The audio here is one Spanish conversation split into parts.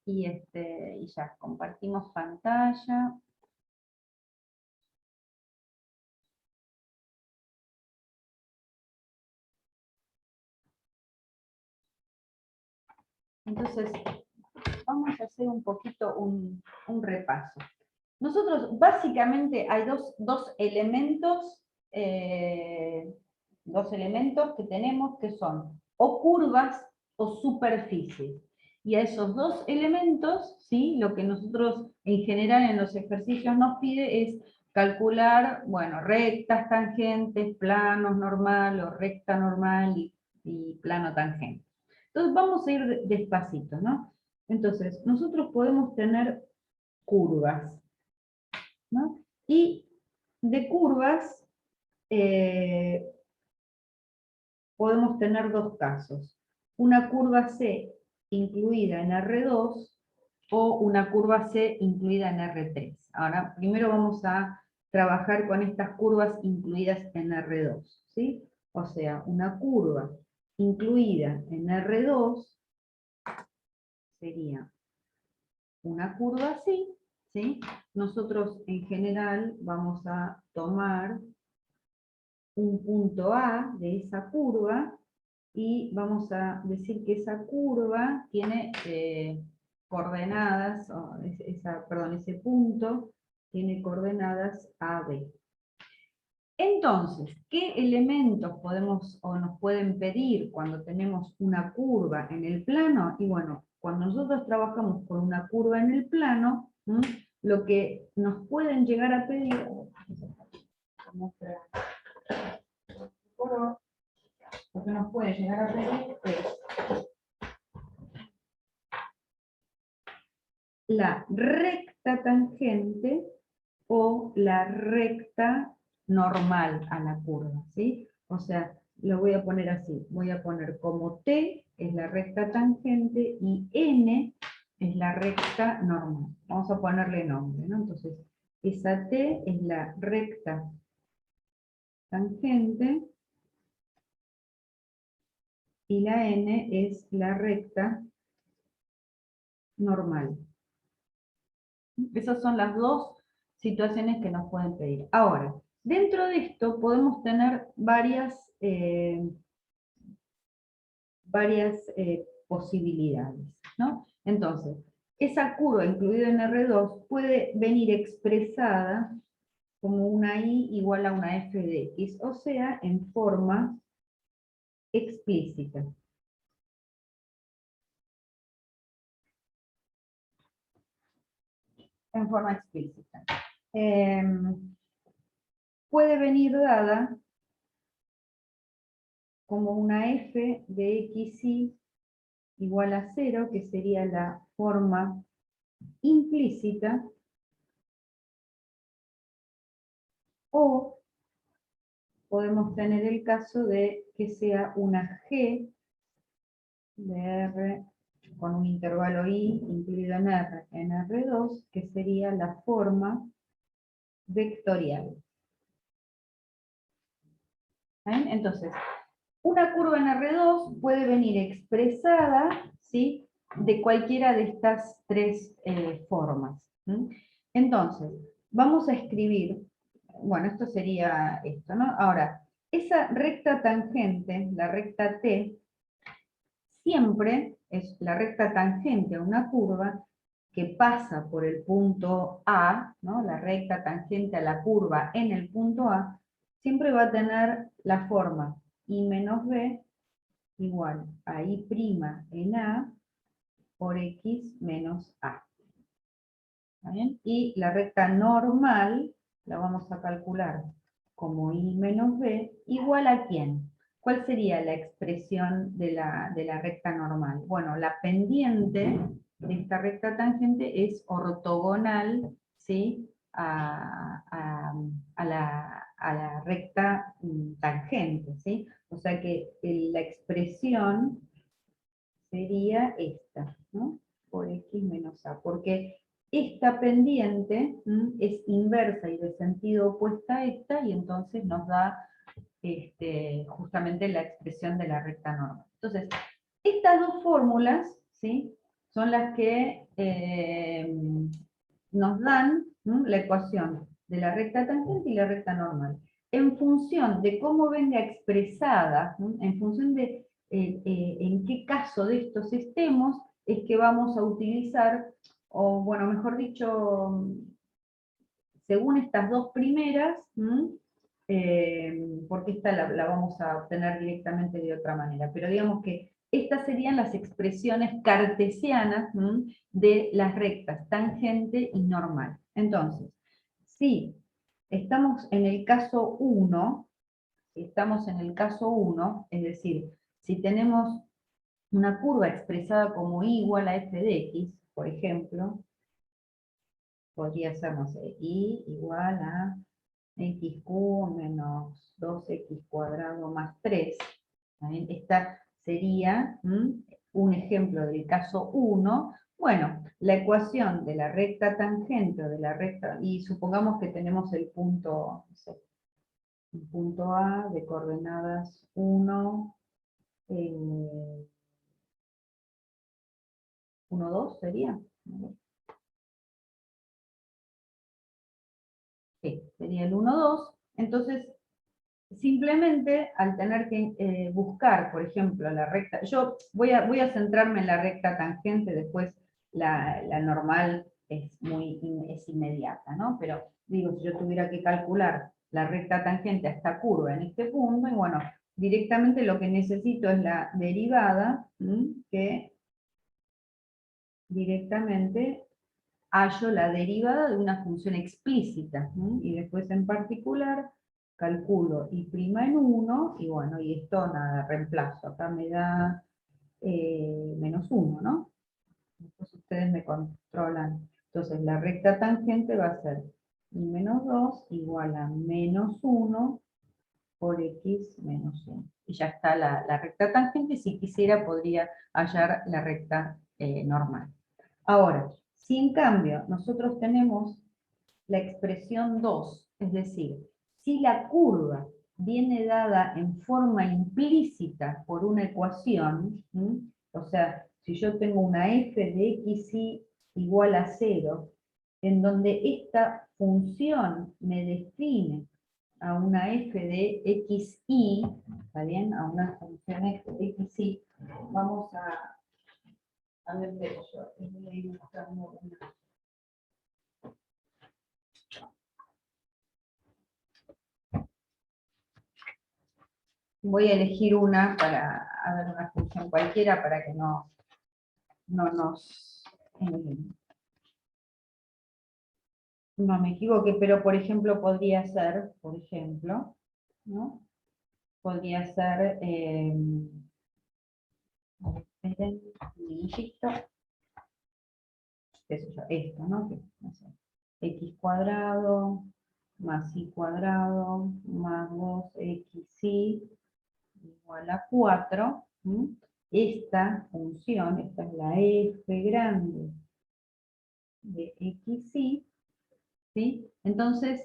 y ya, compartimos pantalla. Entonces, vamos a hacer un poquito un repaso. Nosotros, básicamente, hay dos elementos que tenemos que son o curvas o superficies. Y a esos dos elementos, ¿sí? Lo que nosotros en general en los ejercicios nos pide es calcular, bueno, rectas, tangentes, planos normal o recta normal y plano tangente. Entonces vamos a ir despacito, ¿no? Entonces, nosotros podemos tener curvas, ¿no? Y de curvas podemos tener dos casos. Una curva C incluida en R2 o una curva C incluida en R3. Ahora, primero vamos a trabajar con estas curvas incluidas en R2, ¿sí? O sea, una curva incluida en R2 sería una curva así, ¿sí? Nosotros en general vamos a tomar un punto A de esa curva y vamos a decir que esa curva tiene coordenadas, ese punto tiene coordenadas AB. Entonces, ¿qué elementos podemos o nos pueden pedir cuando tenemos una curva en el plano? Y bueno, cuando nosotros trabajamos con una curva en el plano, lo que nos pueden llegar a pedir, lo que nos puede llegar a pedir es la recta tangente o la recta normal a la curva, ¿sí? O sea, lo voy a poner así, voy a poner como T es la recta tangente y N es la recta normal. Vamos a ponerle nombre, ¿no? Entonces, esa T es la recta tangente y la N es la recta normal. Esas son las dos situaciones que nos pueden pedir. Ahora, dentro de esto podemos tener varias posibilidades, ¿no? Entonces, esa curva incluida en R2 puede venir expresada como una y igual a una f de x, o sea, en forma explícita. En forma explícita. Puede venir dada como una f de xy igual a 0, que sería la forma implícita, o podemos tener el caso de que sea una g de R con un intervalo I incluido en R2, que sería la forma vectorial. ¿Bien? Entonces, una curva en R2 puede venir expresada, ¿sí?, de cualquiera de estas tres formas. Entonces, vamos a escribir, bueno, esto sería esto, ¿no? Ahora, esa recta tangente, la recta T, siempre es la recta tangente a una curva que pasa por el punto A, ¿no? La recta tangente a la curva en el punto A, siempre va a tener la forma I menos B igual a I' en A por X menos A. ¿Está bien? Y la recta normal la vamos a calcular como I menos B igual a ¿quién? ¿Cuál sería la expresión de la recta normal? Bueno, la pendiente de esta recta tangente es ortogonal, ¿sí?, a la recta tangente, ¿sí? O sea que la expresión sería esta, ¿no? Por X menos A, porque esta pendiente es inversa y de sentido opuesta a esta, y entonces nos da justamente la expresión de la recta normal. Entonces, estas dos fórmulas, ¿sí?, son las que nos dan la ecuación de la recta tangente y la recta normal. En función de cómo venga expresada, en función de en qué caso de estos estemos, es que vamos a utilizar, o bueno, mejor dicho, según estas dos primeras, porque esta la vamos a obtener directamente de otra manera, pero digamos que estas serían las expresiones cartesianas de las rectas tangente y normal. Entonces, si estamos en el caso 1, es decir, si tenemos una curva expresada como y igual a f de x, por ejemplo, podría ser, no sé, y igual a xq menos 2x cuadrado más 3. Esta sería un ejemplo del caso 1. Bueno, la ecuación de la recta tangente o de la recta, y supongamos que tenemos el punto, no sé, un punto A de coordenadas 1, 1, 2 sería. Sí, sería el 1, 2. Entonces, simplemente al tener que buscar, por ejemplo, la recta, yo voy a centrarme en la recta tangente, después la normal es inmediata, ¿no? Pero digo, si yo tuviera que calcular la recta tangente a esta curva en este punto, y bueno, directamente lo que necesito es la derivada, que directamente hallo la derivada de una función explícita, y después en particular calculo y' en 1, y bueno, y esto nada, reemplazo, acá me da menos 1, ¿no? Después ustedes me controlan. Entonces la recta tangente va a ser y menos 2 igual a menos 1 por x menos 1. Y ya está la recta tangente, si quisiera podría hallar la recta normal. Ahora, si en cambio nosotros tenemos la expresión 2, es decir, si la curva viene dada en forma implícita por una ecuación, o sea, si yo tengo una f de xy igual a 0, en donde esta función me define a una f de xy, ¿está bien? A una función f de xy, vamos a ver, yo voy a ir buscando una. Voy a elegir una para, a ver, una función cualquiera para que no nos... no me equivoque, pero por ejemplo podría ser, ¿no? Podría ser, esperen, un minutito, qué sé yo, esto, ¿no? Que, no sé, x cuadrado más y cuadrado más 2xy igual a 4. Esta función, esta es la f grande de xy, ¿sí? Entonces,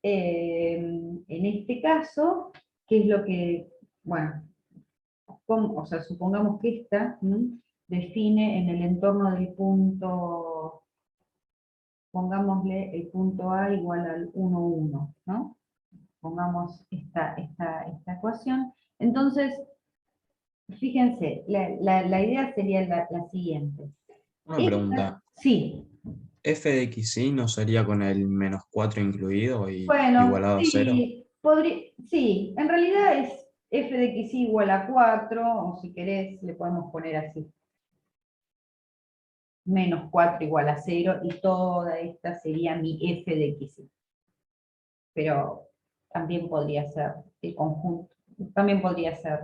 en este caso, ¿qué es lo que, bueno, o sea, supongamos que esta define en el entorno del punto, pongámosle el punto A igual al 1, 1, ¿no? Pongamos esta ecuación. Entonces, fíjense, la idea sería la siguiente. Una pregunta. Sí, ¿F de xy no sería con el menos 4 incluido y bueno, igualado a 0? sí, sí, en realidad es f de x igual a 4, o si querés le podemos poner así. Menos 4 igual a 0, y toda esta sería mi f de x. Pero también podría ser el conjunto, también podría ser...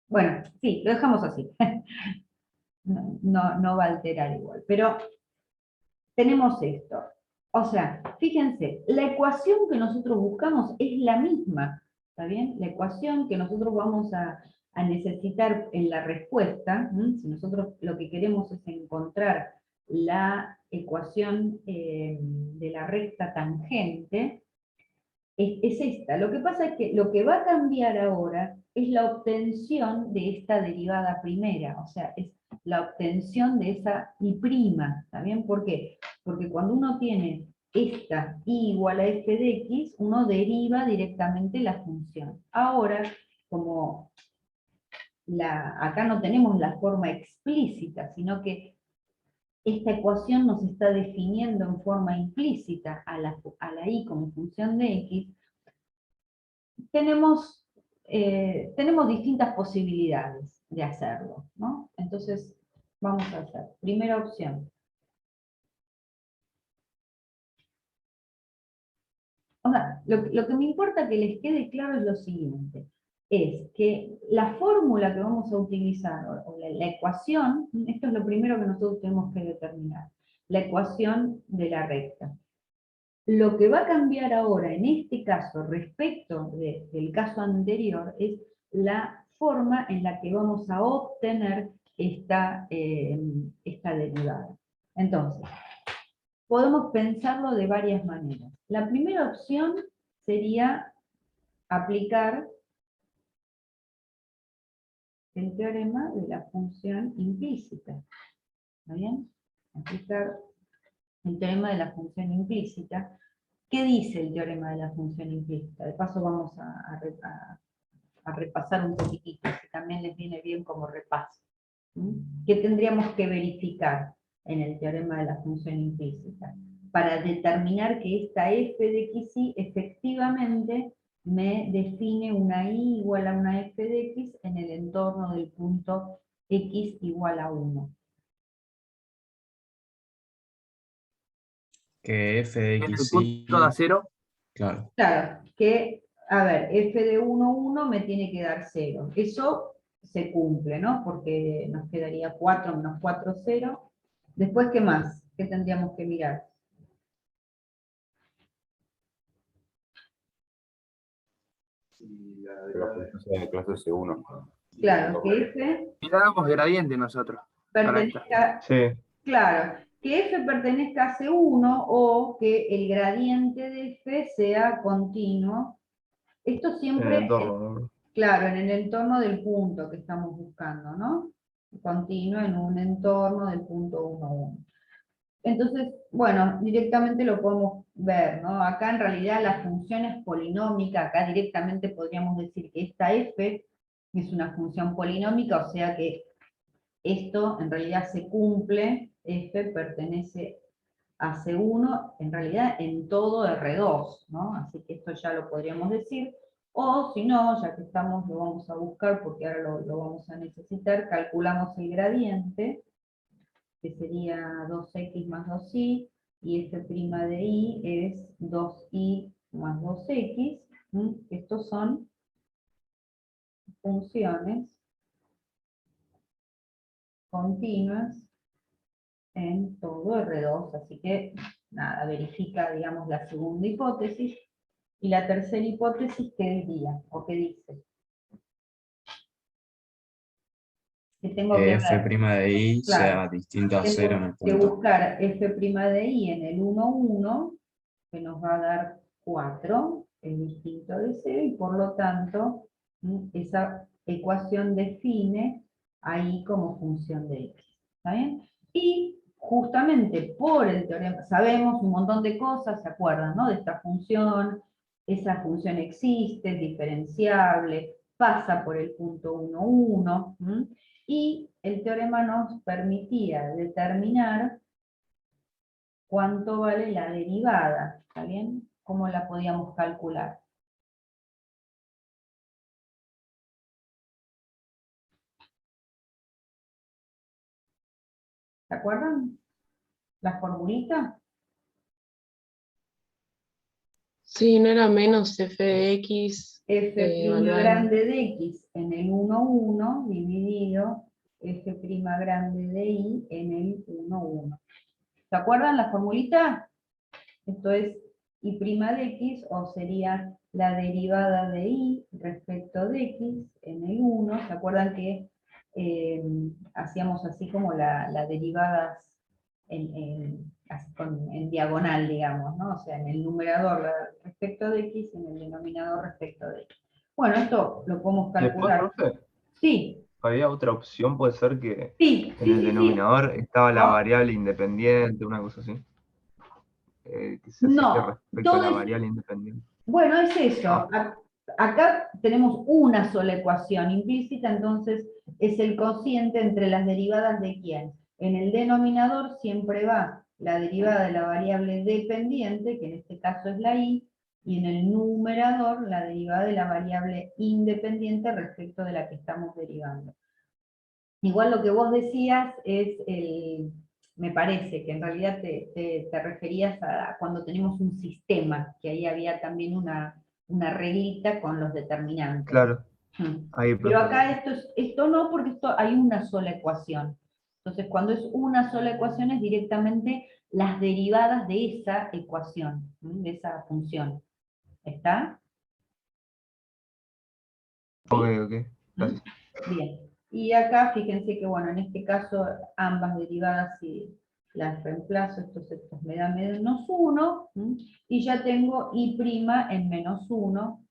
bueno, sí, lo dejamos así. No va a alterar igual, pero tenemos esto. O sea, fíjense, la ecuación que nosotros buscamos es la misma, ¿está bien? La ecuación que nosotros vamos a necesitar en la respuesta, si nosotros lo que queremos es encontrar la ecuación de la recta tangente, es esta. Lo que pasa es que lo que va a cambiar ahora es la obtención de esta derivada primera, o sea, es la obtención de esa y', ¿está bien? ¿Por qué? Porque cuando uno tiene esta y igual a f de x, uno deriva directamente la función. Ahora, como acá no tenemos la forma explícita, sino que esta ecuación nos está definiendo en forma implícita a la y como función de x, tenemos distintas posibilidades de hacerlo, ¿no? Entonces, vamos a hacer. Primera opción. O sea, lo que me importa que les quede claro es lo siguiente. Es que la fórmula que vamos a utilizar, o la ecuación, esto es lo primero que nosotros tenemos que determinar. La ecuación de la recta. Lo que va a cambiar ahora, en este caso, respecto del caso anterior, es la forma en la que vamos a obtener esta derivada. Entonces, podemos pensarlo de varias maneras. La primera opción sería aplicar el teorema de la función implícita. ¿Está bien? Aplicar el teorema de la función implícita. ¿Qué dice el teorema de la función implícita? De paso vamos a repasar un poquitito, que también les viene bien como repaso. ¿Qué tendríamos que verificar en el teorema de la función implícita? Para determinar que esta f de xy efectivamente me define una y igual a una f de x en el entorno del punto x igual a 1. Que f de En el x punto da y, 0. claro, Claro, que, a ver, f de 1, 1 me tiene que dar 0. Eso se cumple, ¿no? Porque nos quedaría 4 menos 4, 0. Después, ¿qué más? ¿Qué tendríamos que mirar? La frecuencia de clase C1. Claro, que f Mirábamos gradiente nosotros. pertenezca, Sí. claro, que f pertenezca a C1 o que el gradiente de f sea continuo. Esto En el siempre, entorno, ¿no? claro, en el entorno del punto que estamos buscando, ¿no? Continuo en un entorno del punto 1, 1. Entonces, bueno, directamente lo podemos ver, ¿no? Acá en realidad la función es polinómica, acá directamente podríamos decir que esta f es una función polinómica, o sea que esto en realidad se cumple, f pertenece a C1, en realidad en todo R2, ¿no? Así que esto ya lo podríamos decir, o si no, ya que estamos, lo vamos a buscar porque ahora lo vamos a necesitar, calculamos el gradiente, que sería 2x más 2y, y f' de y es 2y más 2x. Estos son funciones continuas en todo R2, así que nada, verifica, digamos, la segunda hipótesis. Y la tercera hipótesis, ¿qué diría? ¿O qué dice? Que tengo que que f' ver, de y claro, sea distinto a 0 en tengo el que punto. buscar f' de y en el 1, 1, que nos va a dar 4, es distinto de 0, y por lo tanto, esa ecuación define ahí como función de x. ¿Está bien? Y justamente por el teorema, sabemos un montón de cosas, ¿se acuerdan, no? De esta función, esa función existe, es diferenciable, pasa por el punto 1, 1, y el teorema nos permitía determinar cuánto vale la derivada, ¿está bien? ¿Cómo la podíamos calcular? ¿Se acuerdan? ¿La formulita? Sí, no era menos f de x F' evaluada grande de x en el 1, 1 dividido f' grande de y en el 1, 1. ¿Se acuerdan la formulita? Esto es y' de x, o sería la derivada de y respecto de x en el 1. ¿Se acuerdan que hacíamos así como las derivadas en diagonal, digamos, ¿no? O sea, en el numerador respecto de x y en el denominador respecto de x. Bueno, esto lo podemos Después, calcular. profe, Sí, había otra opción, puede ser que sí, en el sí. denominador estaba la Ah. variable independiente, una cosa así. Que se hacía No, respecto a todo la es, variable independiente. bueno, es eso. Ah. Acá tenemos una sola ecuación implícita, entonces es el cociente entre las derivadas de quién. En el denominador siempre va la derivada de la variable dependiente, que en este caso es la y en el numerador la derivada de la variable independiente respecto de la que estamos derivando. Igual lo que vos decías es me parece que en realidad te referías a cuando tenemos un sistema, que ahí había también una reglita con los determinantes. Claro, ahí, Pero profe. acá esto no, porque esto hay una sola ecuación. Entonces, cuando es una sola ecuación, es directamente las derivadas de esa ecuación, de esa función. ¿Está? Ok, ok. Gracias. Bien. Y acá fíjense que, bueno, en este caso ambas derivadas si las reemplazo, estos me dan menos 1, y ya tengo y' en menos 1,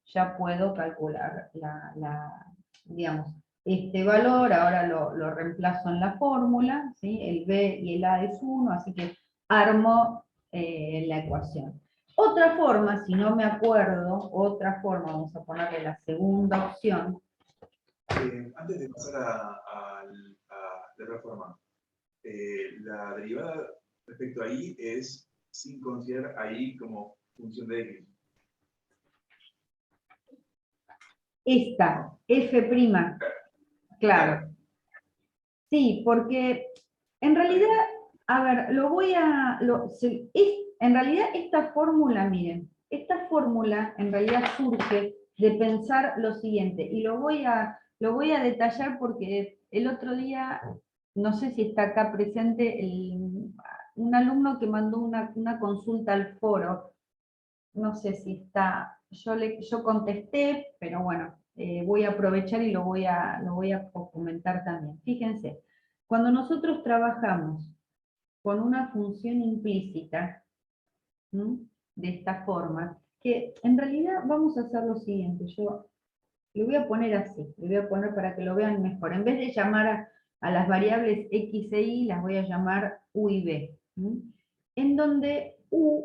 ya puedo calcular digamos, este valor, ahora lo reemplazo en la fórmula, ¿sí? El b y el a es 1, así que armo la ecuación. Otra forma, si no me acuerdo, otra forma, vamos a ponerle la segunda opción. Antes de pasar a la otra forma, la derivada respecto a y es sin considerar a y como función de x. Esta, f', claro. Sí, porque en realidad, a ver, en realidad esta fórmula, miren, esta fórmula en realidad surge de pensar lo siguiente, y lo voy a detallar porque el otro día, no sé si está acá presente, un alumno que mandó una consulta al foro, no sé si está, yo contesté, pero bueno, voy a aprovechar y lo voy a comentar también. Fíjense, cuando nosotros trabajamos con una función implícita, de esta forma, que en realidad vamos a hacer lo siguiente, yo lo voy a poner así, lo voy a poner para que lo vean mejor. En vez de llamar a las variables x e y, las voy a llamar u y b, en donde u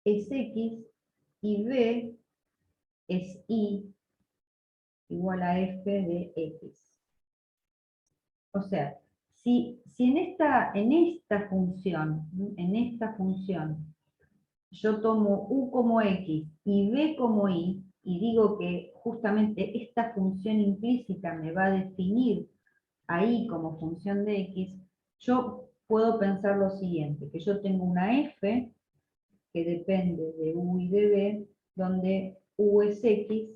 es x y b es y igual a f de x. O sea, si en esta función, yo tomo u como x y b como y digo que justamente esta función implícita me va a definir a y como función de x, yo puedo pensar lo siguiente, que yo tengo una f que depende de u y de b, donde u es x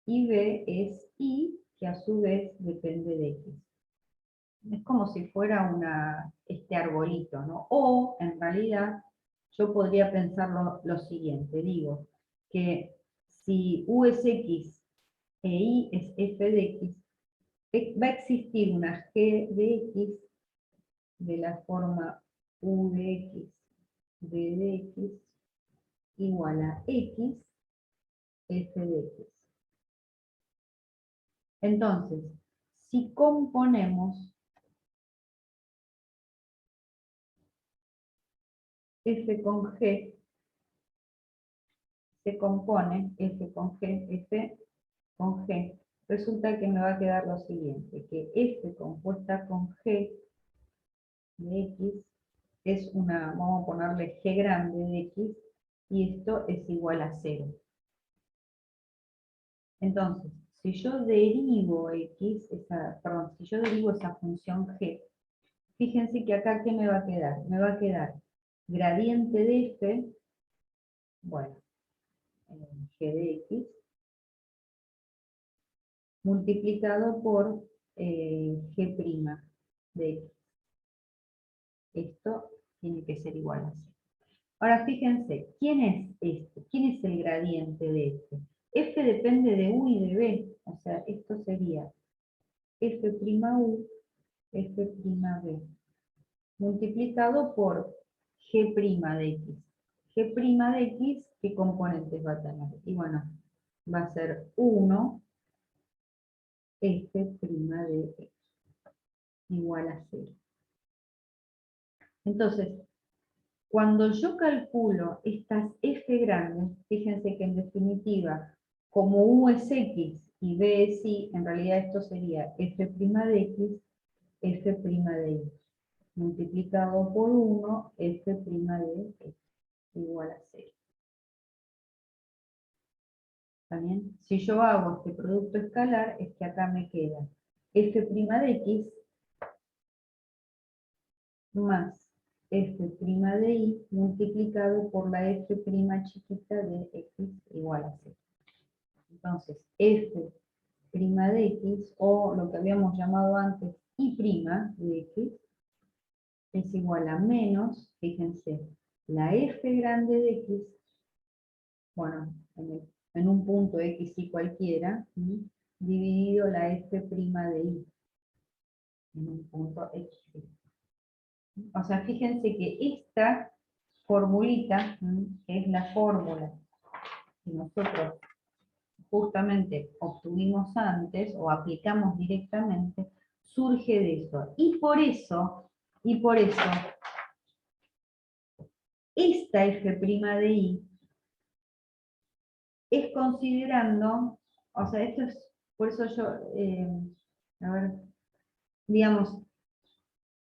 y b es y, que a su vez depende de x. Es como si fuera este arbolito, ¿no? O, en realidad, yo podría pensar lo siguiente, digo, que si u es x e y es f de x, va a existir una g de x de la forma u de x, b de x, igual a x, f de x. Entonces, si componemos f con g, se compone f con g, resulta que me va a quedar lo siguiente, que f compuesta con g de x es vamos a ponerle g grande de x, y esto es igual a 0. Entonces, si yo derivo si yo derivo esa función g, fíjense que acá, ¿qué me va a quedar? Me va a quedar gradiente de f, bueno, g de x, multiplicado por g' de x. Esto tiene que ser igual a 0. Ahora fíjense, ¿quién es este? ¿Quién es el gradiente de este? F depende de u y de b, o sea, esto sería f'u, f'b. multiplicado por g' de x. G' de x, ¿qué componentes va a tener? Y bueno, va a ser 1 f' de x igual a 0. Entonces, cuando yo calculo estas f grandes, fíjense que en definitiva, como u es x y b es y, en realidad esto sería f' de x, f' de y, multiplicado por 1, f' de x igual a 0. ¿Está bien? Si yo hago este producto escalar, es que acá me queda f' de x más f' de y multiplicado por la f' chiquita de x igual a 0. Entonces, f' de x, o lo que habíamos llamado antes y' de x, es igual a menos, fíjense, la f grande de x, bueno, en un punto x y cualquiera, dividido la f' de y, en un punto x. O sea, fíjense que esta formulita, que es la fórmula que nosotros justamente obtuvimos antes, o aplicamos directamente, surge de eso. Y por eso, esta f' de y es considerando, o sea, esto es, por eso yo, a ver, digamos,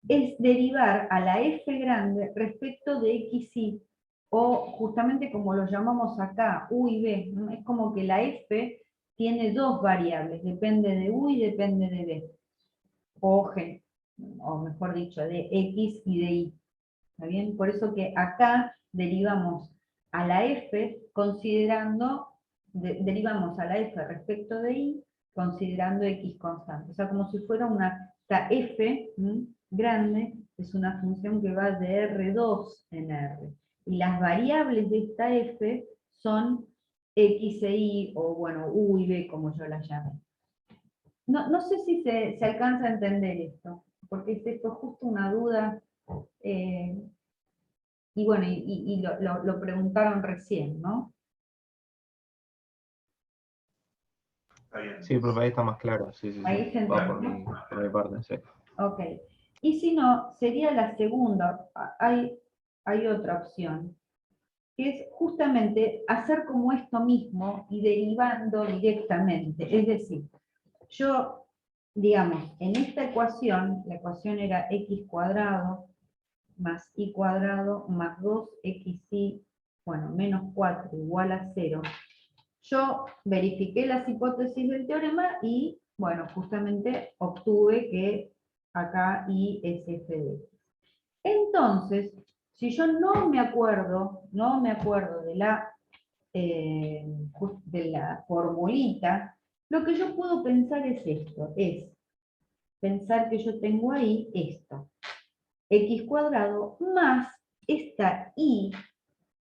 es derivar a la f grande respecto de x y, o justamente como lo llamamos acá, u y b, ¿no? Es como que la f tiene dos variables, depende de u y depende de b, o mejor dicho, de x y de y. ¿Está bien? Por eso que acá derivamos a la f considerando, derivamos a la f respecto de y, considerando x constante. O sea, como si fuera esta f grande es una función que va de R2 en R. Y las variables de esta f son x e y, o bueno, u y b, como yo las llame. No sé si se alcanza a entender esto, porque esto es justo una duda. Y bueno, lo preguntaron recién, ¿no? Está bien. Sí, profe, ahí está más claro. Sí, sí, Ahí sí. se Va entendió. por mi parte, sí. Ok. Y si no, sería la segunda. Hay otra opción, que es justamente hacer como esto mismo y derivando directamente. Es decir, yo, digamos, en esta ecuación, la ecuación era x cuadrado más y cuadrado más 2xy, bueno, menos 4 igual a 0. Yo verifiqué las hipótesis del teorema y, bueno, justamente obtuve que acá y es f de x. Entonces, si yo no me acuerdo de la formulita, lo que yo puedo pensar es esto, es pensar que yo tengo ahí esto, x cuadrado más esta y,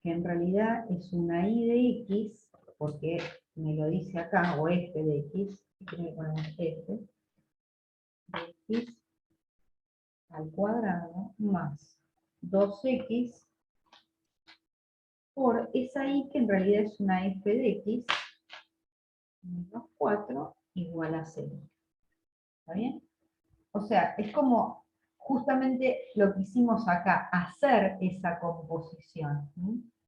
que en realidad es una y de x, porque me lo dice acá, o f de x, creo que ponemos f de x al cuadrado más 2x por esa y que en realidad es una f de x menos 4 igual a 0. ¿Está bien? O sea, es como justamente lo que hicimos acá, hacer esa composición,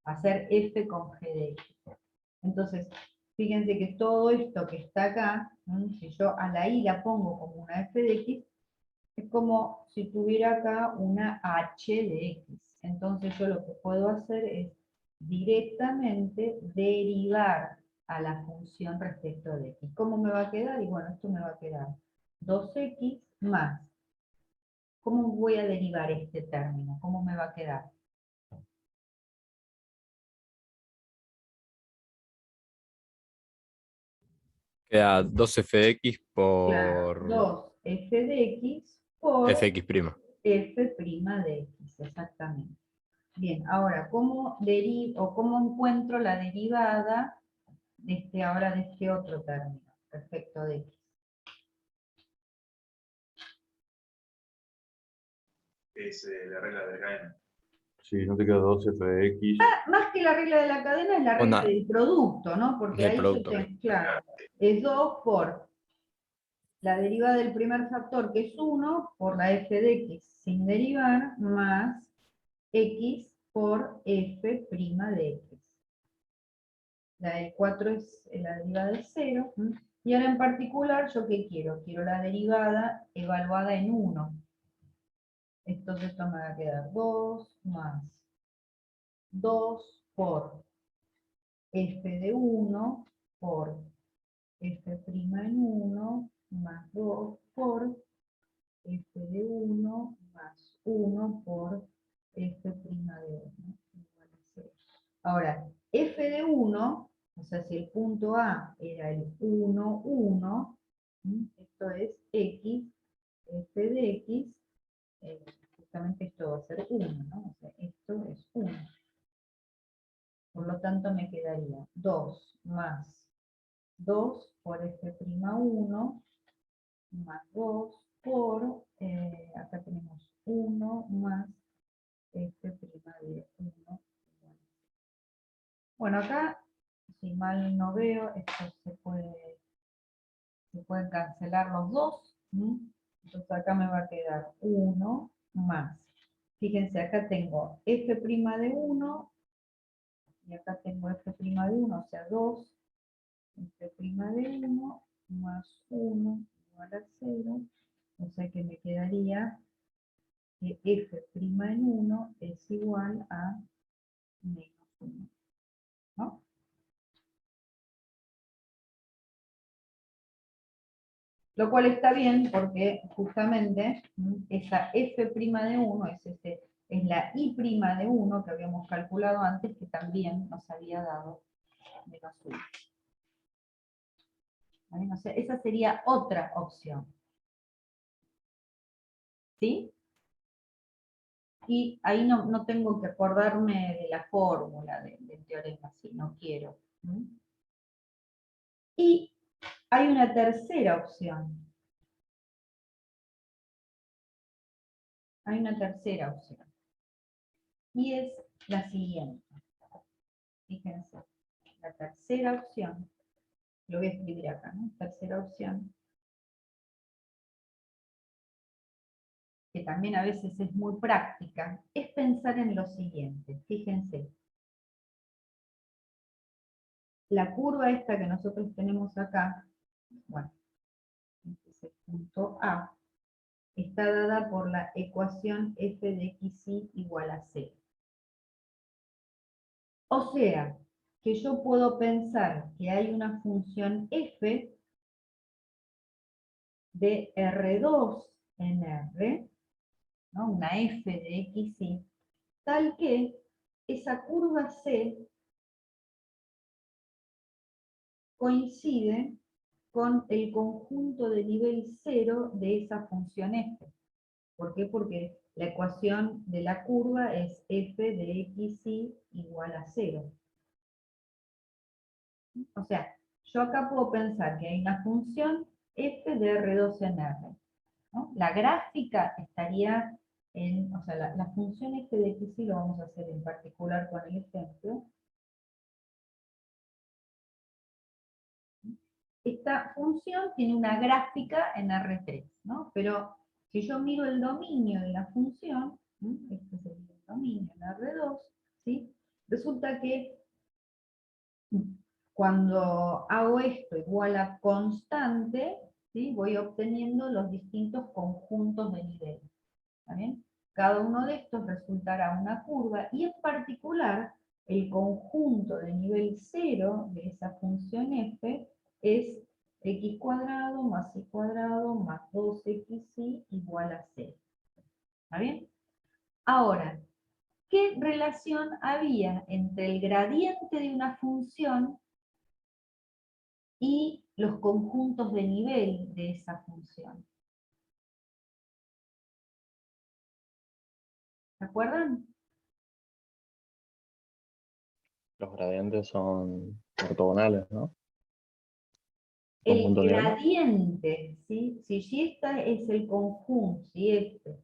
hacer f con g de x. Entonces, fíjense que todo esto que está acá, si yo a la y la pongo como una f de x, es como si tuviera acá una h de x. Entonces yo lo que puedo hacer es directamente derivar a la función respecto de x. ¿Cómo me va a quedar? Y bueno, esto me va a quedar 2x más. ¿Cómo voy a derivar este término? ¿Cómo me va a quedar? Queda 2fx Claro, por 2f de x por fx'. f' de x, exactamente. Bien, ahora, ¿cómo encuentro la derivada ahora de este otro término respecto de x? es la regla de la cadena. Sí, no te queda 2 f de x. Más que la regla de la cadena es la regla Una- del producto, ¿no? Porque del ahí producto, yo tengo, claro, es 2 por la derivada del primer factor, que es 1, por la f de x sin derivar, más x por f' de x. La del 4 es la derivada del 0. Y ahora en particular, ¿yo qué quiero? Quiero la derivada evaluada en 1. Entonces esto me va a quedar 2 más 2 por f de 1 por f' en 1 más 2 por f de 1 más 1 por f' de 1 igual a 0. Ahora, f de 1, o sea, si el punto A era el 1, 1, esto es x, f de x, justamente esto va a ser 1, ¿no? O sea, esto es 1. Por lo tanto, me quedaría 2 más 2 por f'1 más 2 por, acá tenemos 1 más f' de 1. Bueno, acá, si mal no veo, esto se pueden cancelar los dos. Entonces acá me va a quedar 1 más. Fíjense, acá tengo f' de 1 y acá tengo f' de 1, o sea, 2 f' de 1 más 1 igual a 0. O sea que me quedaría que f' en 1 es igual a menos 1. ¿No? Lo cual está bien porque justamente esa f' de 1 es la i' de 1 que habíamos calculado antes, que también nos había dado menos 1. ¿Vale? O sea, esa sería otra opción. ¿Sí? Y ahí no tengo que acordarme de la fórmula del teorema, si no quiero. Y hay una tercera opción. Hay una tercera opción. Y es la siguiente. Fíjense, la tercera opción, lo voy a escribir acá, ¿no? Tercera opción, que también a veces es muy práctica, es pensar en lo siguiente. Fíjense, la curva esta que nosotros tenemos acá, bueno, este es el punto A, está dada por la ecuación f de xy igual a 0. O sea, que yo puedo pensar que hay una función f de R2 en R, ¿no? Una f de xy, tal que esa curva C coincide con el conjunto de nivel 0 de esa función f. ¿Por qué? Porque la ecuación de la curva es f de xy igual a 0. O sea, yo acá puedo pensar que hay una función f de R2 en R, ¿no? La gráfica estaría en, o sea, la función f de xy lo vamos a hacer en particular con el ejemplo. Esta función tiene una gráfica en R3, ¿no? Pero si yo miro el dominio de la función, este es el dominio en R2, ¿sí? Resulta que cuando hago esto igual a constante, ¿sí? Voy obteniendo los distintos conjuntos de nivel. ¿Está bien? Cada uno de estos resultará una curva, y en particular, el conjunto de nivel 0 de esa función f es x cuadrado más y cuadrado más 2xy igual a 0. ¿Está bien? Ahora, ¿qué relación había entre el gradiente de una función y los conjuntos de nivel de esa función? ¿Se acuerdan? Los gradientes son ortogonales, ¿no? El Conjunto lineal. gradiente, ¿sí? Si este es el conjunto, si este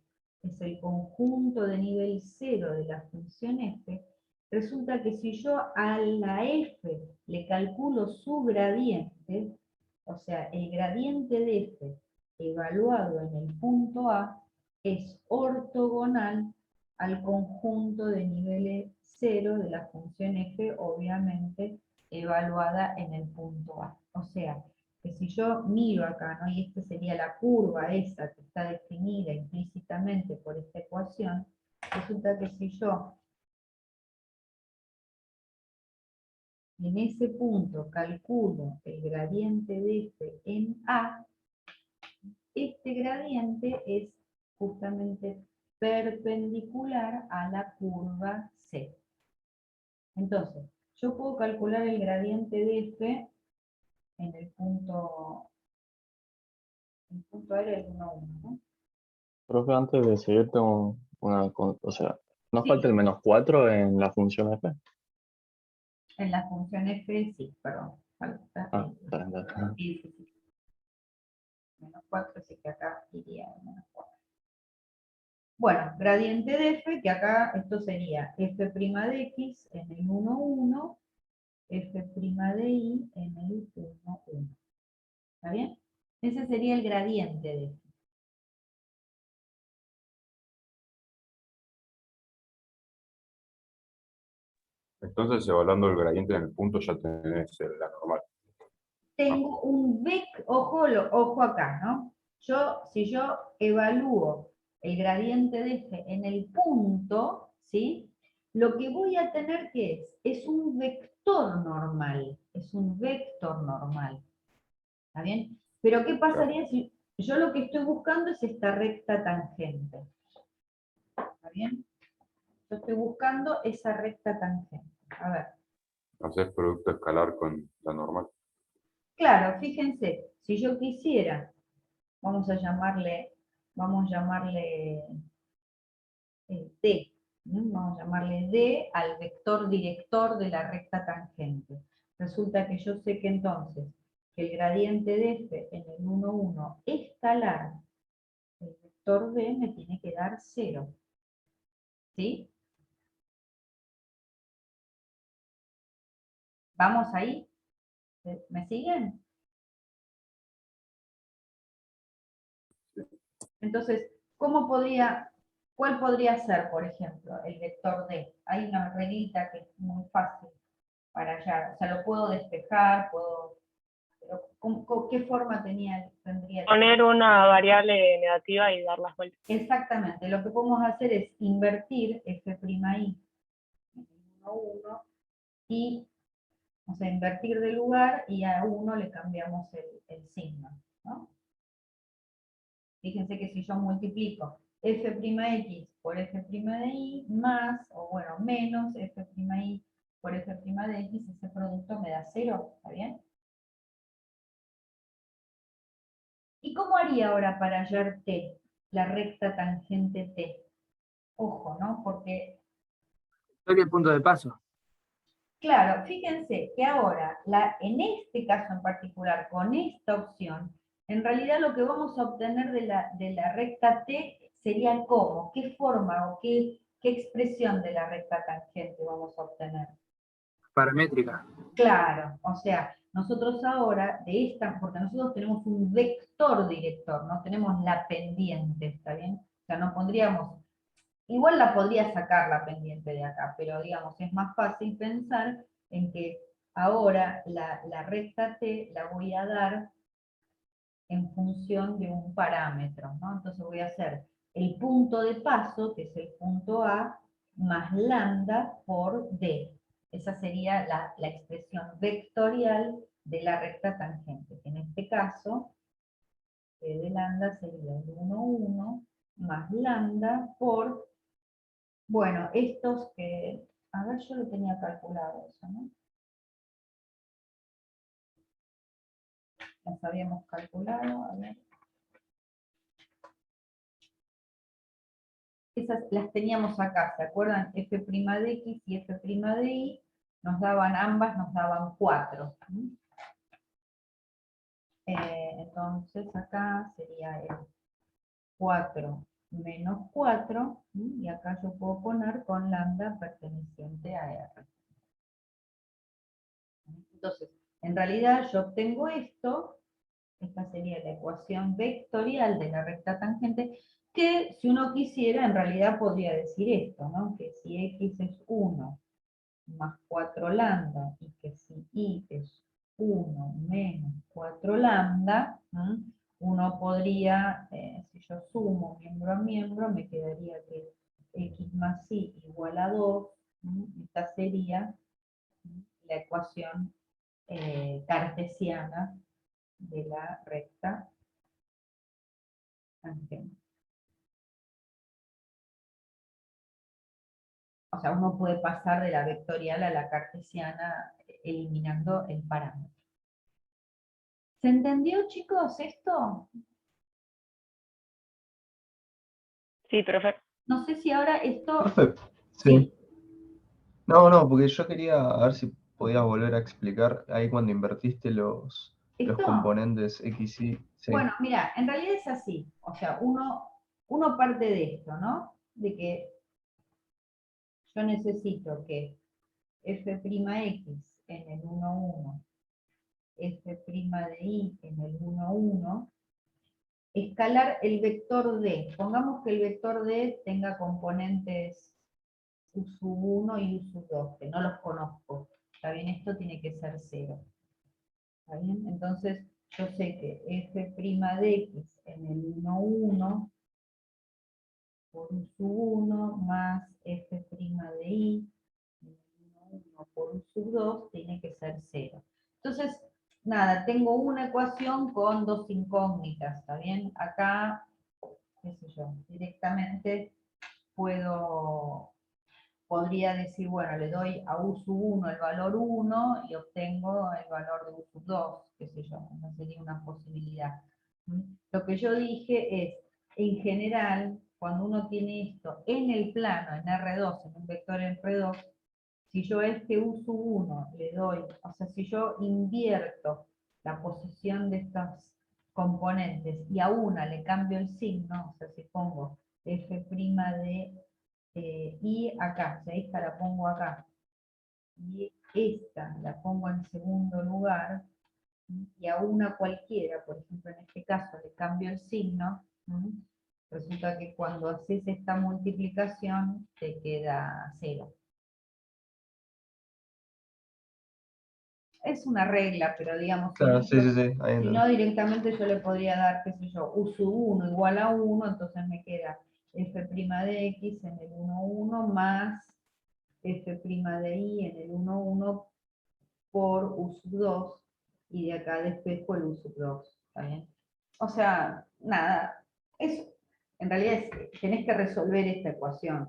es el conjunto de nivel 0 de la función f, resulta que si yo a la f le calculo su gradiente, o sea, el gradiente de f evaluado en el punto A, es ortogonal al conjunto de nivel 0 de la función f, obviamente evaluada en el punto A. O sea, que si yo miro acá, ¿no? Y esta sería la curva esa que está definida implícitamente por esta ecuación, resulta que si yo en ese punto calculo el gradiente de f en A, este gradiente es justamente perpendicular a la curva C. Entonces, yo puedo calcular el gradiente de f en el punto A era el 1, 1, ¿no? Profe, antes de seguir, tengo o sea, ¿nos Sí. falta el -4 en la función f? En la función f, sí, perdón. Falta Ah, está bien, está bien. sí, sí, sí. -4, así que acá iría el -4. Bueno, gradiente de f, que acá esto sería f' de x en el 1, 1, f' de y en el 1, 1. ¿Está bien? Ese sería el gradiente de f. Entonces, evaluando el gradiente en el punto, ya tenés la normal. Tengo un ojo acá, ¿no? Si yo evalúo el gradiente de f en el punto, ¿sí? Lo que voy a tener que es un vector normal, es un vector normal. ¿Está bien? Pero ¿qué pasaría si yo lo que estoy buscando es esta recta tangente? ¿Está bien? Yo estoy buscando esa recta tangente. A ver. Haces producto escalar con la normal. Claro, fíjense, si yo quisiera, vamos a llamarle D, ¿no? Vamos a llamarle D al vector director de la recta tangente. Resulta que yo sé que entonces, que el gradiente de f en el 1, 1 escalar el vector D me tiene que dar 0. ¿Sí? ¿Vamos ahí? ¿Me siguen? Entonces, ¿cuál podría ser, por ejemplo, el vector D? Hay una reglita que es muy fácil para hallar. O sea, lo puedo despejar, pero ¿qué forma tendría? Poner una variable negativa y dar las vueltas. Exactamente, lo que podemos hacer es invertir f' i en 1, 1 y, o sea, invertir de lugar y a 1 le cambiamos el signo, ¿no? Fíjense que si yo multiplico f'x por f' de y más, o bueno, menos f'i por f' de x, ese producto me da 0, ¿está bien? ¿Y cómo haría ahora para hallar t, la recta tangente t? Ojo, ¿no? Porque, Estoy el punto de paso. claro, fíjense que ahora, en este caso en particular, con esta opción, en realidad lo que vamos a obtener de la recta t sería ¿cómo? ¿Qué forma o qué expresión de la recta tangente vamos a obtener? Paramétrica. Claro, o sea, nosotros ahora, porque nosotros tenemos un vector director, no tenemos la pendiente, ¿está bien? O sea, no pondríamos, igual la podría sacar la pendiente de acá, pero digamos, es más fácil pensar en que ahora la recta t la voy a dar en función de un parámetro, ¿no? Entonces voy a hacer el punto de paso, que es el punto A, más lambda por D. Esa sería la expresión vectorial de la recta tangente, que en este caso, P de lambda sería el 1, 1, más lambda por, bueno, estos que, a ver, yo lo tenía calculado eso, ¿no? Las habíamos calculado, a ver. Esas las teníamos acá, ¿se acuerdan? F' de x y F' de y, ambas nos daban 4. Entonces acá sería el 4 menos 4, y acá yo puedo poner con lambda perteneciente a R. Entonces, en realidad yo obtengo esto, esta sería la ecuación vectorial de la recta tangente, que si uno quisiera, en realidad podría decir esto, ¿no? Que si x es 1 más 4 lambda, y que si y es 1 menos 4 lambda, uno podría, si yo sumo miembro a miembro, me quedaría que x más y igual a 2, esta sería la ecuación cartesiana de la recta tangente. O sea, uno puede pasar de la vectorial a la cartesiana eliminando el parámetro. ¿Se entendió, chicos, esto? Sí, profe. No sé si ahora esto... Profe, sí. No, porque yo quería a ver si podías volver a explicar ahí cuando invertiste los ¿Esto? componentes X, Y. Sí. Bueno, mira, en realidad es así. O sea, uno parte de esto, ¿no? De que yo necesito que f'x en el 1, 1, f' de y en el 1, 1, escalar el vector d. Pongamos que el vector d tenga componentes u sub 1 y u sub 2, que no los conozco. ¿Está bien? Esto tiene que ser 0. ¿Está bien? Entonces, yo sé que f' de x en el 1, 1 por u sub 1 más f' de y en el 1, 1 por u sub 2 tiene que ser 0. Entonces, nada, tengo una ecuación con dos incógnitas, ¿está bien? Acá, qué sé yo, directamente podría decir, bueno, le doy a u sub 1 el valor 1 y obtengo el valor de u sub 2, qué sé yo, esa sería una posibilidad. Lo que yo dije es, en general, cuando uno tiene esto en el plano, en R2, en un vector en R2, si yo a este u sub 1 le doy, o sea, si yo invierto la posición de estos componentes y a una le cambio el signo, o sea, si pongo f' de y acá, o sea, esta la pongo acá, y esta la pongo en segundo lugar, y a una cualquiera, por ejemplo en este caso le cambio el signo, resulta que cuando haces esta multiplicación te queda 0. Es una regla, pero digamos, Claro, si sí. Ahí no entendí. directamente yo le podría dar, qué sé yo, u sub 1 igual a 1, entonces me queda f' de x en el 1, 1 más f' de y en el 1, 1 por u sub 2, y de acá despejo el u sub 2, ¿está bien? O sea, nada, en realidad tenés que resolver esta ecuación.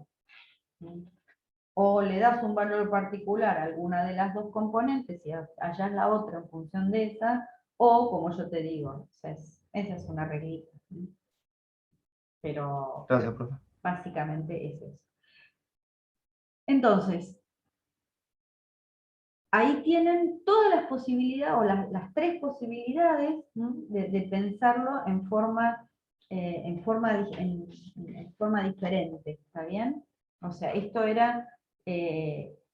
O le das un valor particular a alguna de las dos componentes y hallás la otra en función de esa, o como yo te digo, esa es una reglita. Pero Gracias, profe. básicamente es eso. Entonces, ahí tienen todas las posibilidades, o las tres posibilidades, ¿no? de pensarlo en forma diferente, ¿está bien? O sea, esto era,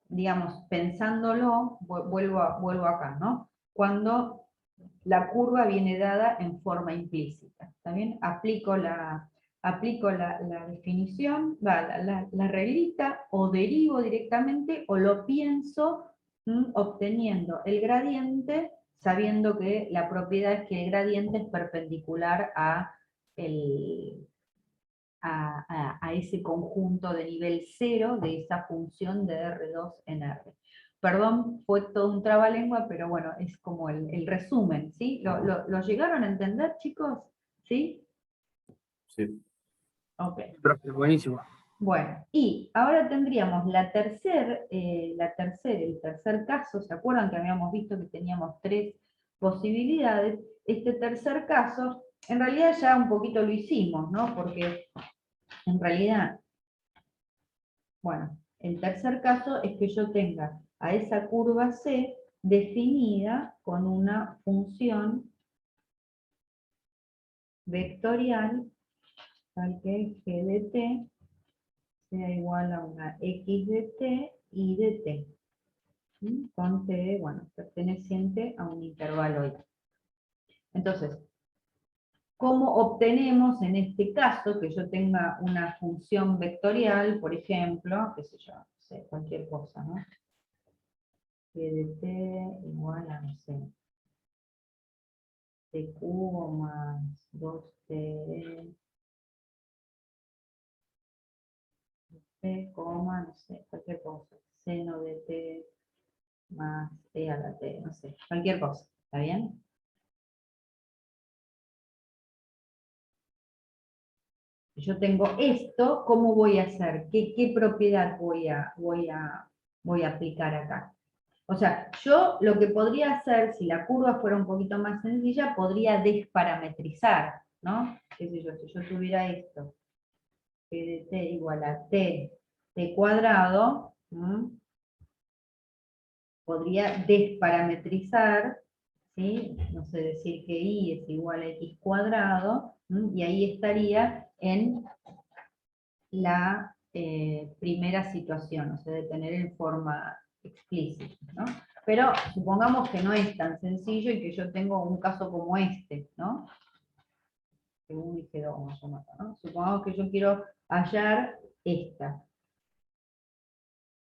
digamos, pensándolo, vuelvo acá, ¿no? Cuando la curva viene dada en forma implícita, ¿está bien? Aplico la definición, la reglita, o derivo directamente, o lo pienso obteniendo el gradiente, sabiendo que la propiedad es que el gradiente es perpendicular a ese conjunto de nivel 0 de esa función de R2 en R. Perdón, fue todo un trabalengua, pero bueno, es como el resumen, ¿sí? ¿Lo llegaron a entender, chicos? ¿Sí? Sí. Ok. Profe, buenísimo. Bueno, y ahora tendríamos el tercer caso. ¿Se acuerdan que habíamos visto que teníamos tres posibilidades? Este tercer caso, en realidad ya un poquito lo hicimos, ¿no? Porque en realidad, bueno, el tercer caso es que yo tenga a esa curva C definida con una función vectorial tal que g de t sea igual a una x de t y de t. Con t, bueno, perteneciente a un intervalo y. Entonces, ¿cómo obtenemos en este caso que yo tenga una función vectorial, por ejemplo, qué sé yo, no sé, cualquier cosa, ¿no? G de t igual a, no sé, t cubo más 2t, t, coma, no sé, cualquier cosa, seno de t más e a la t, no sé, cualquier cosa, ¿está bien? Yo tengo esto, ¿cómo voy a hacer? ¿Qué propiedad voy a aplicar acá? O sea, yo lo que podría hacer, si la curva fuera un poquito más sencilla, podría desparametrizar, ¿no? Qué sé yo, si yo tuviera esto, g de t igual a t cuadrado, podría desparametrizar, ¿sí? No sé, decir que y es igual a x cuadrado, y ahí estaría en la primera situación, o sea, de tener en forma explícita, ¿no? Pero supongamos que no es tan sencillo y que yo tengo un caso como este, ¿no? G1 y G2, más o menos, ¿no? Supongamos que yo quiero hallar esta.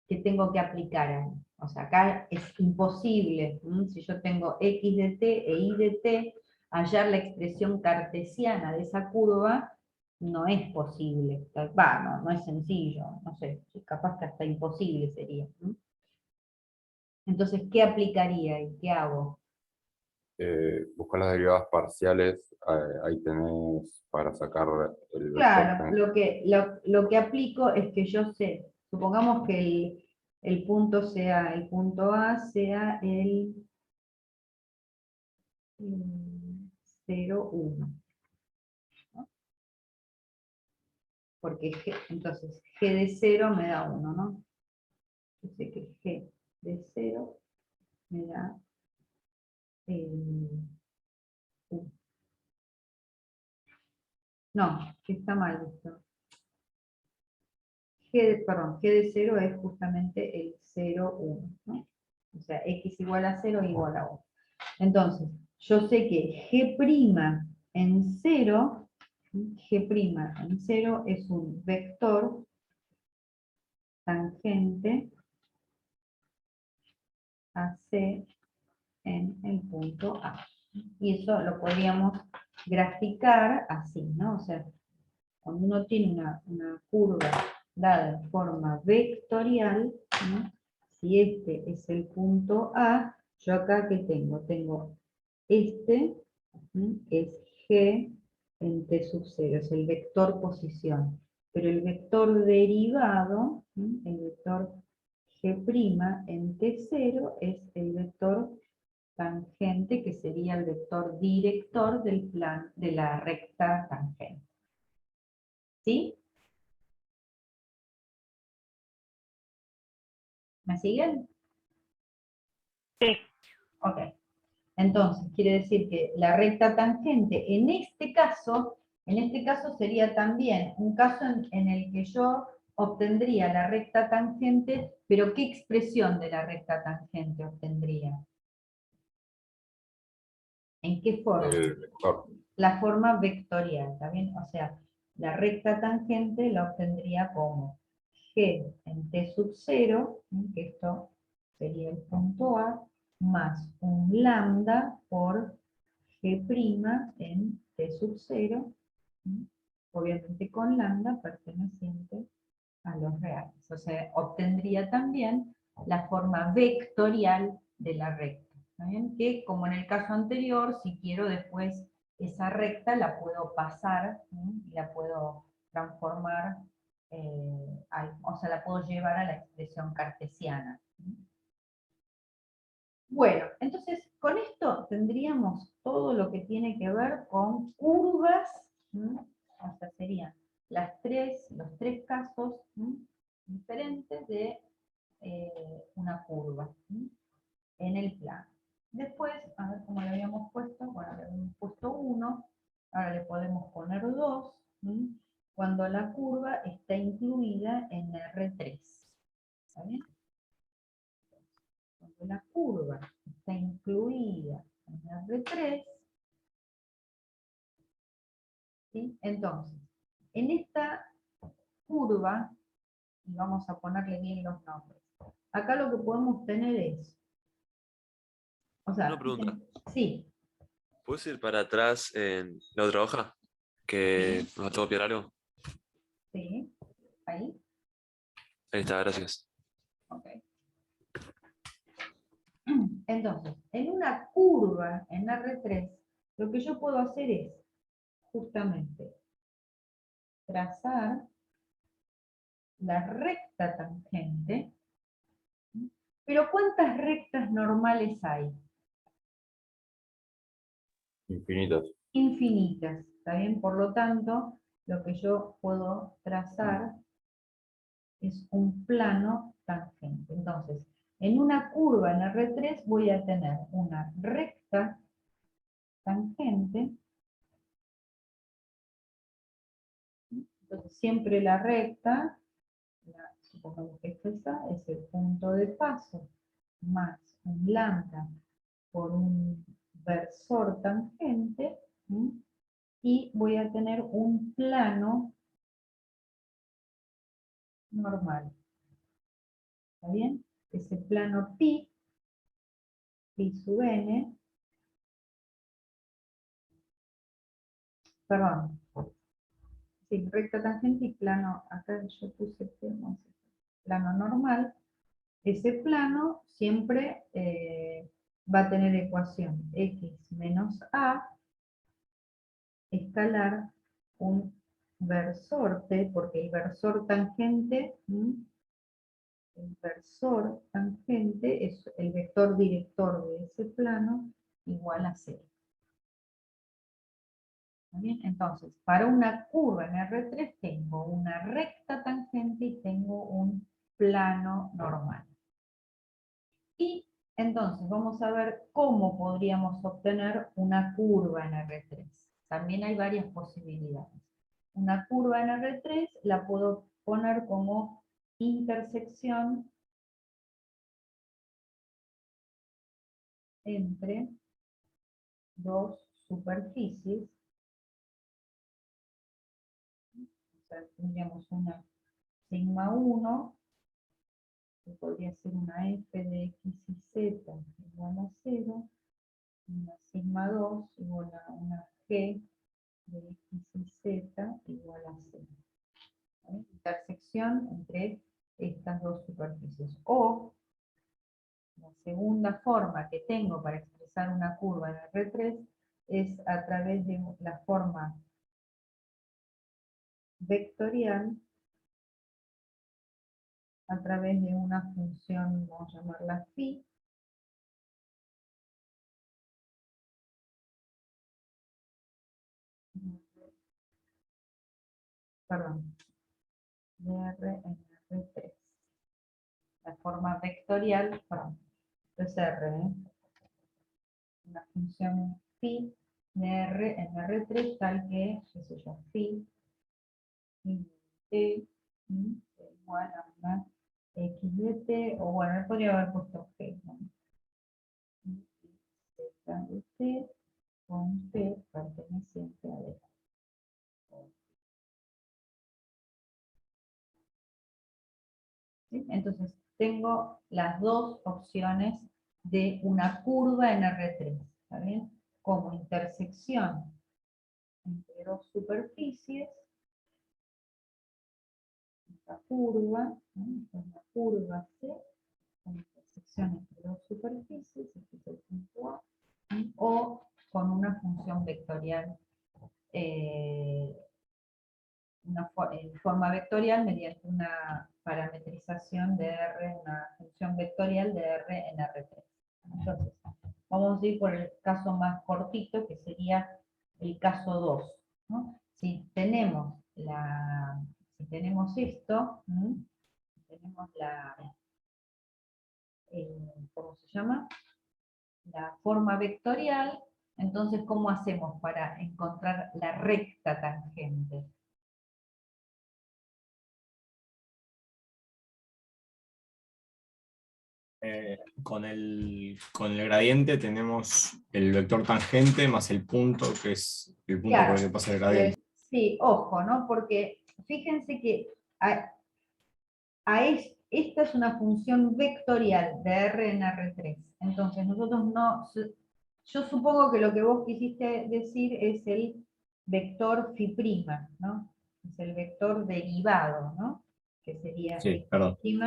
¿Qué tengo que aplicar ahí? O sea, acá es imposible, si yo tengo x de t e y de t, hallar la expresión cartesiana de esa curva no es posible. No es sencillo, no sé, capaz que hasta imposible sería. Entonces, ¿qué aplicaría y qué hago? Buscar las derivadas parciales, ahí tenés para sacar el vector. Claro, lo que aplico es que yo sé, supongamos que el punto sea, el punto A sea el 0, 1. ¿No? Porque entonces g de 0 me da 1, ¿no? Yo sé que g de 0 me da 1. No, que está mal esto. Perdón, g de 0 es justamente el 0, 1, ¿no? O sea, x igual a 0 igual a 1. Entonces, yo sé que g' en 0, g' en 0 es un vector tangente a C en el punto A. Y eso lo podríamos graficar así, ¿no? O sea, cuando uno tiene una curva dada en forma vectorial, ¿no? Si este es el punto A, yo acá ¿qué tengo? Tengo este, es G en T sub 0, es el vector posición. Pero el vector derivado, el vector G' en T0 es el vector tangente, que sería el vector director del plan de la recta tangente. ¿Sí? ¿Me siguen? Sí. Ok. Entonces, quiere decir que la recta tangente, en este caso sería también un caso en el que yo obtendría la recta tangente, pero ¿qué expresión de la recta tangente obtendría? ¿En qué forma? El vector. La forma vectorial, ¿está bien? O sea, la recta tangente la obtendría como g en t sub 0, que esto sería el punto A, más un lambda por g' en t sub 0, obviamente con lambda perteneciente a los reales. O sea, obtendría también la forma vectorial de la recta. ¿Está bien? Que como en el caso anterior, si quiero después esa recta la puedo pasar, y la puedo transformar, o sea, la puedo llevar a la expresión cartesiana. Bueno, entonces con esto tendríamos todo lo que tiene que ver con curvas, o sea, serían los tres casos diferentes de una curva en el plano. Después, a ver cómo le habíamos puesto, bueno, le habíamos puesto 1, ahora le podemos poner 2, cuando la curva está incluida en R3. ¿Está bien? Cuando la curva está incluida en R3, ¿sí? Entonces, en esta curva, y vamos a ponerle bien los nombres, acá lo que podemos tener es, o sea, Una pregunta. sí, ¿Puedes ir para atrás en la otra hoja? Que nos va a copiar algo. sí, ahí, Ahí está, gracias. ok. Entonces, en una curva en R3, lo que yo puedo hacer es justamente trazar la recta tangente, ¿sí? Pero ¿cuántas rectas normales hay? Infinitas. Infinitas, ¿está bien? Por lo tanto, lo que yo puedo trazar es un plano tangente. Entonces, en una curva en R3 voy a tener una recta tangente. Entonces, siempre la recta, supongamos que esta es el punto de paso, más un lambda por un versor tangente, ¿sí? Y voy a tener un plano normal. ¿Está bien? Ese plano pi sub n, perdón, sí, recta tangente y plano, acá yo puse plano normal. Ese plano siempre va a tener ecuación x menos a escalar un versor t, porque el versor tangente, el versor tangente es el vector director de ese plano igual a 0. ¿Bien? Entonces, para una curva en R3 tengo una recta tangente y tengo un plano normal. Y entonces vamos a ver cómo podríamos obtener una curva en R3. También hay varias posibilidades. Una curva en R3 la puedo poner como intersección entre dos superficies. O sea, tendríamos una sigma 1, que podría ser una f de x y z igual a 0, una sigma 2 igual a una g de x y z igual a 0. ¿Vale? Intersección entre estas dos superficies. O la segunda forma que tengo para expresar una curva en R3 es a través de la forma vectorial, a través de una función, vamos a llamarla phi, perdón, de R en R3. La forma vectorial, perdón, es R, una función phi de R en R3 tal que, qué sé yo, phi t igual a una x de t, o bueno, podría haber puesto g, ¿no? Z de t con t perteneciente a d. ¿Sí? Entonces, tengo las dos opciones de una curva en R3, ¿está bien? Como intersección entre dos superficies, esta curva, ¿no? Esta es la curva C, con intersección entre dos superficies, este es el punto A, o con una función vectorial, en forma vectorial mediante una parametrización de R, una función vectorial de R en R3. Entonces, vamos a ir por el caso más cortito, que sería el caso 2, ¿no? Si tenemos esto, tenemos ¿cómo se llama? La forma vectorial, entonces, ¿cómo hacemos para encontrar la recta tangente? con el gradiente tenemos el vector tangente más el punto, que es el punto por el que pasa el gradiente. Sí, ojo, ¿no? Porque fíjense que esta es una función vectorial de R en R3. Entonces nosotros no... Yo supongo que lo que vos quisiste decir es el vector phi', ¿no? Es el vector derivado, ¿no? Que sería Sí, perdón. y'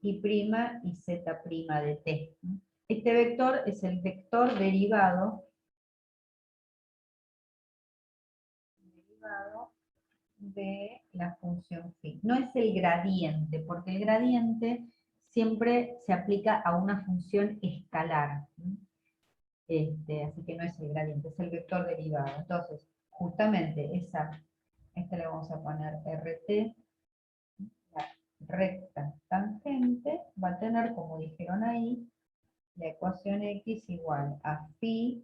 y z' de t. ¿No? Este vector es el vector derivado de la función phi. No es el gradiente, porque el gradiente siempre se aplica a una función escalar. ¿No? Así que no es el gradiente, es el vector derivado. Entonces, justamente esta le vamos a poner RT, la recta tangente, va a tener, como dijeron ahí, la ecuación X igual a phi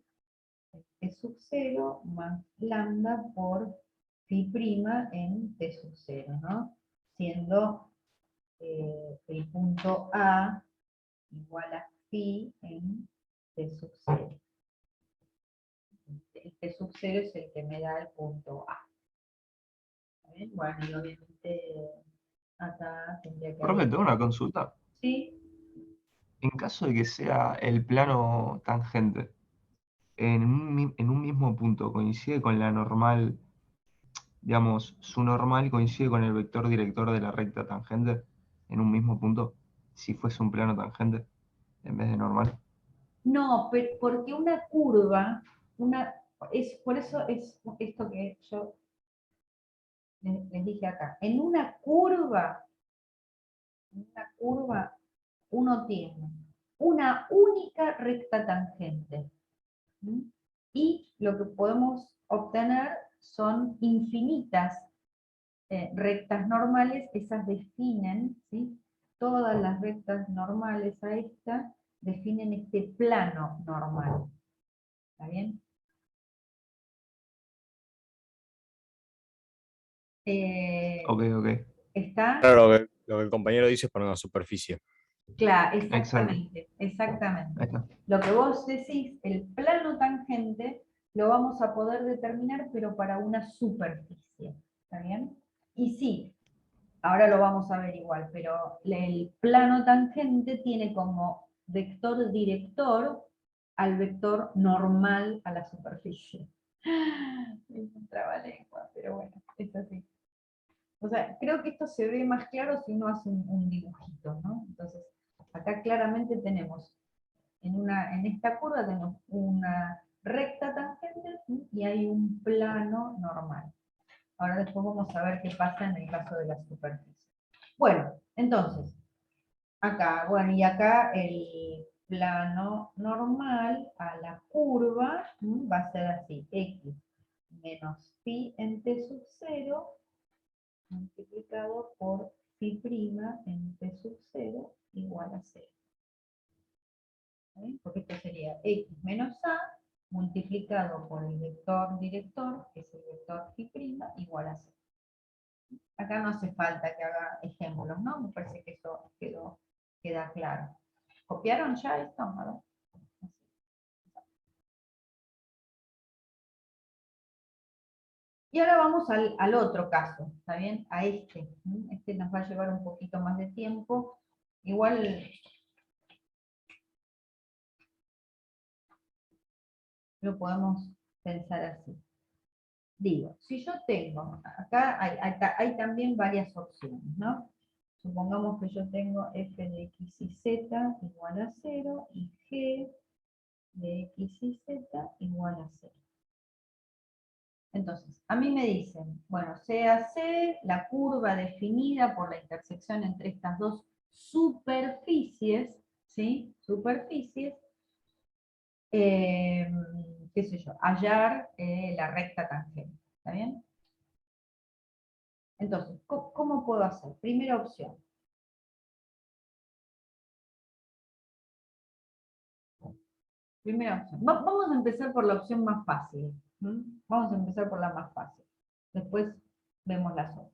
t sub 0 más lambda por phi' en t sub 0, ¿no? Siendo el punto A igual a phi en t sub 0. El t sub 0 es el que me da el punto A. ¿Bien? Bueno, y obviamente acá tendría que Profe, haber... tengo una consulta. Sí, En caso de que sea el plano tangente, en un mismo punto, coincide con la normal, digamos, su normal coincide con el vector director de la recta tangente, en un mismo punto, si fuese un plano tangente, en vez de normal. no, porque una curva, por eso es esto que yo les dije acá. En una curva uno tiene una única recta tangente. ¿Mm? Y lo que podemos obtener son infinitas rectas normales, esas definen, ¿sí? Todas las rectas normales a esta definen este plano normal. ¿Está bien? Ok. ¿Está? Claro, lo que el compañero dice es para una superficie. Claro, Exacto. exactamente. Ahí está. Lo que vos decís, el plano tangente, lo vamos a poder determinar, pero para una superficie. ¿Está bien? Y sí, ahora lo vamos a ver igual, pero el plano tangente tiene como vector director al vector normal a la superficie. Es un trabalengua, pero bueno, es así. O sea, creo que esto se ve más claro si uno hace un dibujito, ¿no? Entonces, acá claramente tenemos, en esta curva tenemos una recta tangente, ¿sí? Y hay un plano normal. Ahora después vamos a ver qué pasa en el caso de la superficie. Bueno, entonces, acá, bueno, y acá el plano normal a la curva va a ser así, x menos phi en t sub 0 multiplicado por phi' en t sub 0 igual a 0. ¿Sí? Porque esto sería x menos a multiplicado por el vector director, que es el vector phi' igual a 0. Acá no hace falta que haga ejemplos, ¿no? Me parece que eso queda claro. ¿Copiaron ya esto? A ver. Y ahora vamos al otro caso, ¿está bien? A este. Este nos va a llevar un poquito más de tiempo. Igual lo podemos pensar así. Digo, si yo tengo, acá hay también varias opciones, ¿no? Supongamos que yo tengo f de x y z igual a 0 y g de x y z igual a 0. Entonces, a mí me dicen, bueno, sea C la curva definida por la intersección entre estas dos superficies, ¿sí? Superficies, qué sé yo, hallar la recta tangente, ¿está bien? Entonces, ¿cómo puedo hacer? Primera opción. Primera opción. Vamos a empezar por la opción más fácil. Vamos a empezar por la más fácil. Después vemos las otras.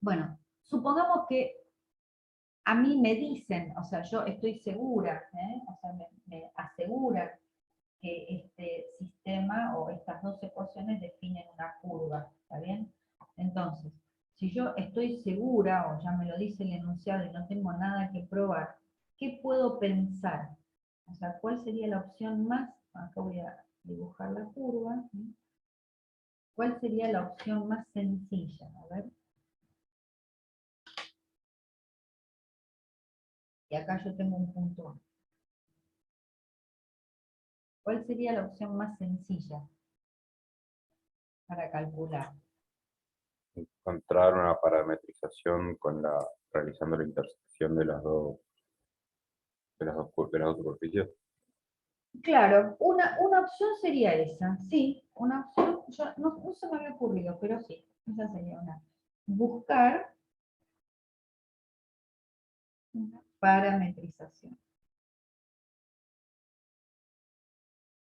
Bueno, supongamos que a mí me dicen, o sea, yo estoy segura, o sea, me aseguran que este sistema o estas dos ecuaciones definen una curva, ¿está bien? Entonces, si yo estoy segura, o ya me lo dice el enunciado y no tengo nada que probar, ¿qué puedo pensar? O sea, ¿cuál sería la opción más? Acá voy a dibujar la curva. ¿Cuál sería la opción más sencilla? A ver. Y acá yo tengo un punto A. ¿Cuál sería la opción más sencilla para calcular? Encontrar una parametrización realizando la intersección de las dos superficies. Claro, una opción sería esa, sí, una opción, no se me había ocurrido, pero sí, esa sería una. Buscar una parametrización.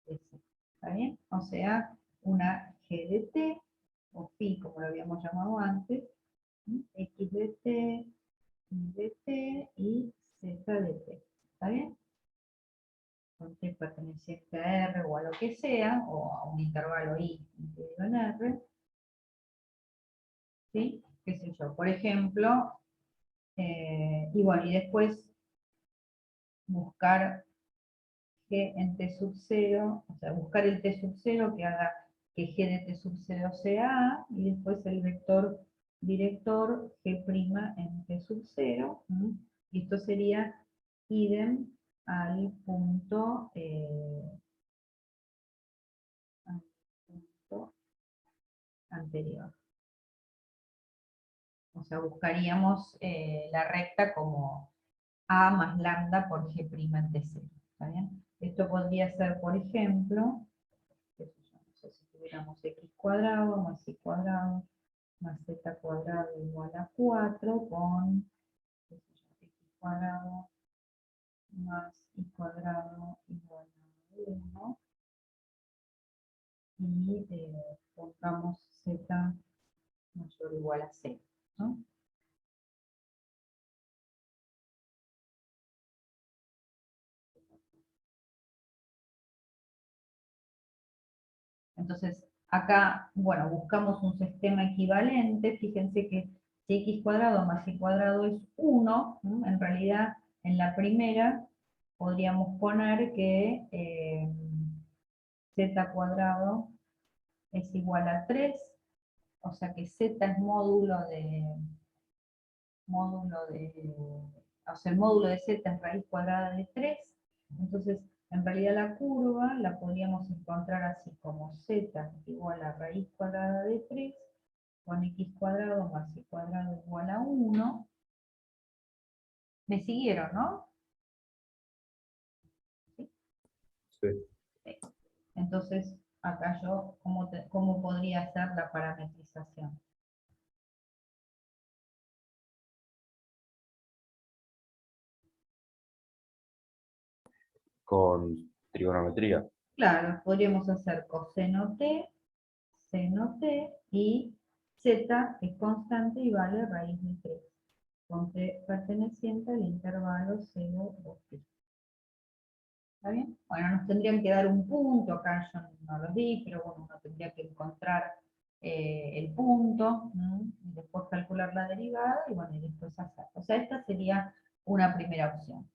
¿Está bien? O sea, una G de t, o phi, como lo habíamos llamado antes, X de t, Y de t y Z de t. ¿Está bien? Con t perteneciente a R o a lo que sea, o a un intervalo I incluido en R. ¿Sí? ¿Qué sé yo? Por ejemplo, y bueno, y después buscar G en T sub 0, o sea, buscar el T sub 0 que haga que G de T sub 0 sea A, y después el vector director G' en T sub 0, y esto sería idem al punto anterior. O sea, buscaríamos la recta como A más lambda por G' en T0. ¿Está bien? Esto podría ser, por ejemplo, qué sé yo, no sé, si tuviéramos x cuadrado más y cuadrado más z cuadrado igual a 4 con, qué sé yo, x cuadrado más y cuadrado igual a 1, y pongamos z mayor o igual a 0, ¿no? Entonces, acá, bueno, buscamos un sistema equivalente. Fíjense que si x cuadrado más y cuadrado es 1, en realidad en la primera podríamos poner que z cuadrado es igual a 3, o sea que z es o sea, el módulo de z es raíz cuadrada de 3, entonces en realidad la curva la podríamos encontrar así como z igual a raíz cuadrada de 3 con x cuadrado más y cuadrado igual a 1. ¿Me siguieron, no? ¿Sí? Sí. Entonces, acá yo, ¿cómo podría hacer la parametrización? Con trigonometría. Claro, podríamos hacer coseno t, seno t, y z es constante y vale raíz de 3, con t perteneciente al intervalo 0 o pi. ¿Está bien? Bueno, nos tendrían que dar un punto, acá yo no lo di, pero bueno, uno tendría que encontrar el punto, y después calcular la derivada, y bueno, y después hacer. O sea, esta sería una primera opción.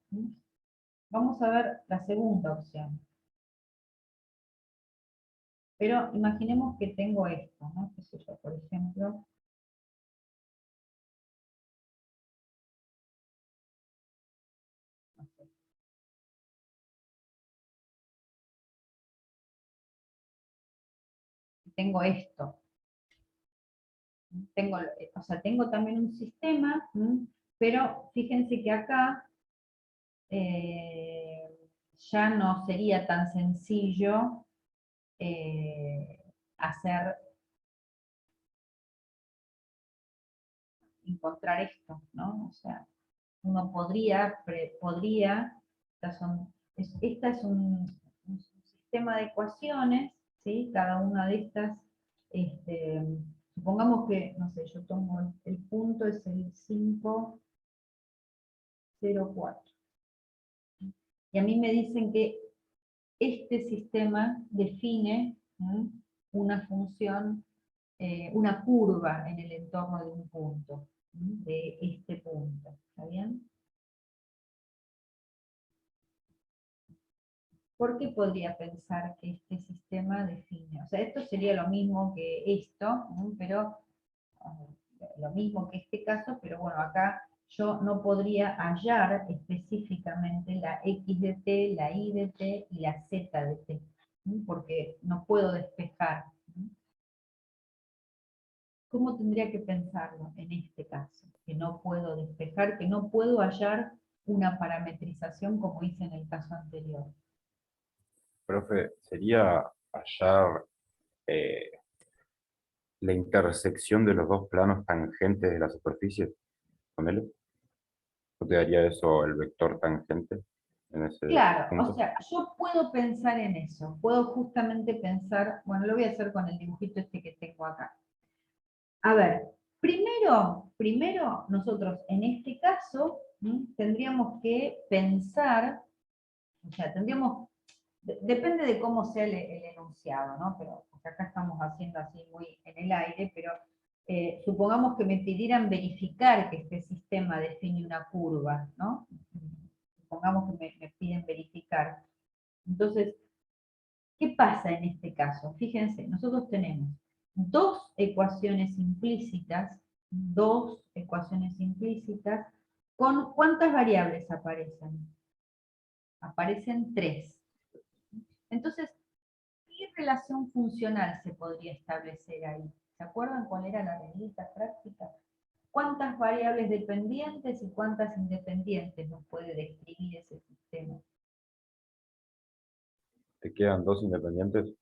Vamos a ver la segunda opción. Pero imaginemos que tengo esto, ¿no? ¿Qué sé yo? Por ejemplo, no sé. Tengo esto. O sea, tengo también un sistema, pero fíjense que acá ya no sería tan sencillo encontrar esto, ¿no? O sea, uno podría, esta es un sistema de ecuaciones, ¿sí? Cada una de estas, supongamos que, no sé, yo tomo el punto es el 5, 0,4. Y a mí me dicen que este sistema define una función, una curva en el entorno de un punto, de este punto. ¿Está bien? ¿Por qué podría pensar que este sistema define? O sea, esto sería lo mismo que esto, pero lo mismo que este caso, pero bueno, acá yo no podría hallar específicamente la X de t, la Y de t y la Z de t, porque no puedo despejar. ¿Cómo tendría que pensarlo en este caso? Que no puedo despejar, que no puedo hallar una parametrización como hice en el caso anterior. Profe, ¿sería hallar la intersección de los dos planos tangentes de la superficie? Ponele. ¿No te daría eso el vector tangente en ese Claro, punto? o sea, yo puedo pensar en eso, puedo justamente pensar, bueno, lo voy a hacer con el dibujito este que tengo acá. A ver, primero nosotros en este caso tendríamos que pensar, o sea, tendríamos, depende de cómo sea el enunciado, ¿no? Pero porque acá estamos haciendo así muy en el aire, pero supongamos que me pidieran verificar que este sistema define una curva, ¿no? Supongamos que me piden verificar. Entonces, ¿qué pasa en este caso? Fíjense, nosotros tenemos dos ecuaciones implícitas, ¿con cuántas variables aparecen? Aparecen 3. Entonces, ¿qué relación funcional se podría establecer ahí? ¿Se acuerdan cuál era la reglita práctica? ¿Cuántas variables dependientes y cuántas independientes nos puede describir ese sistema? ¿Te quedan dos independientes?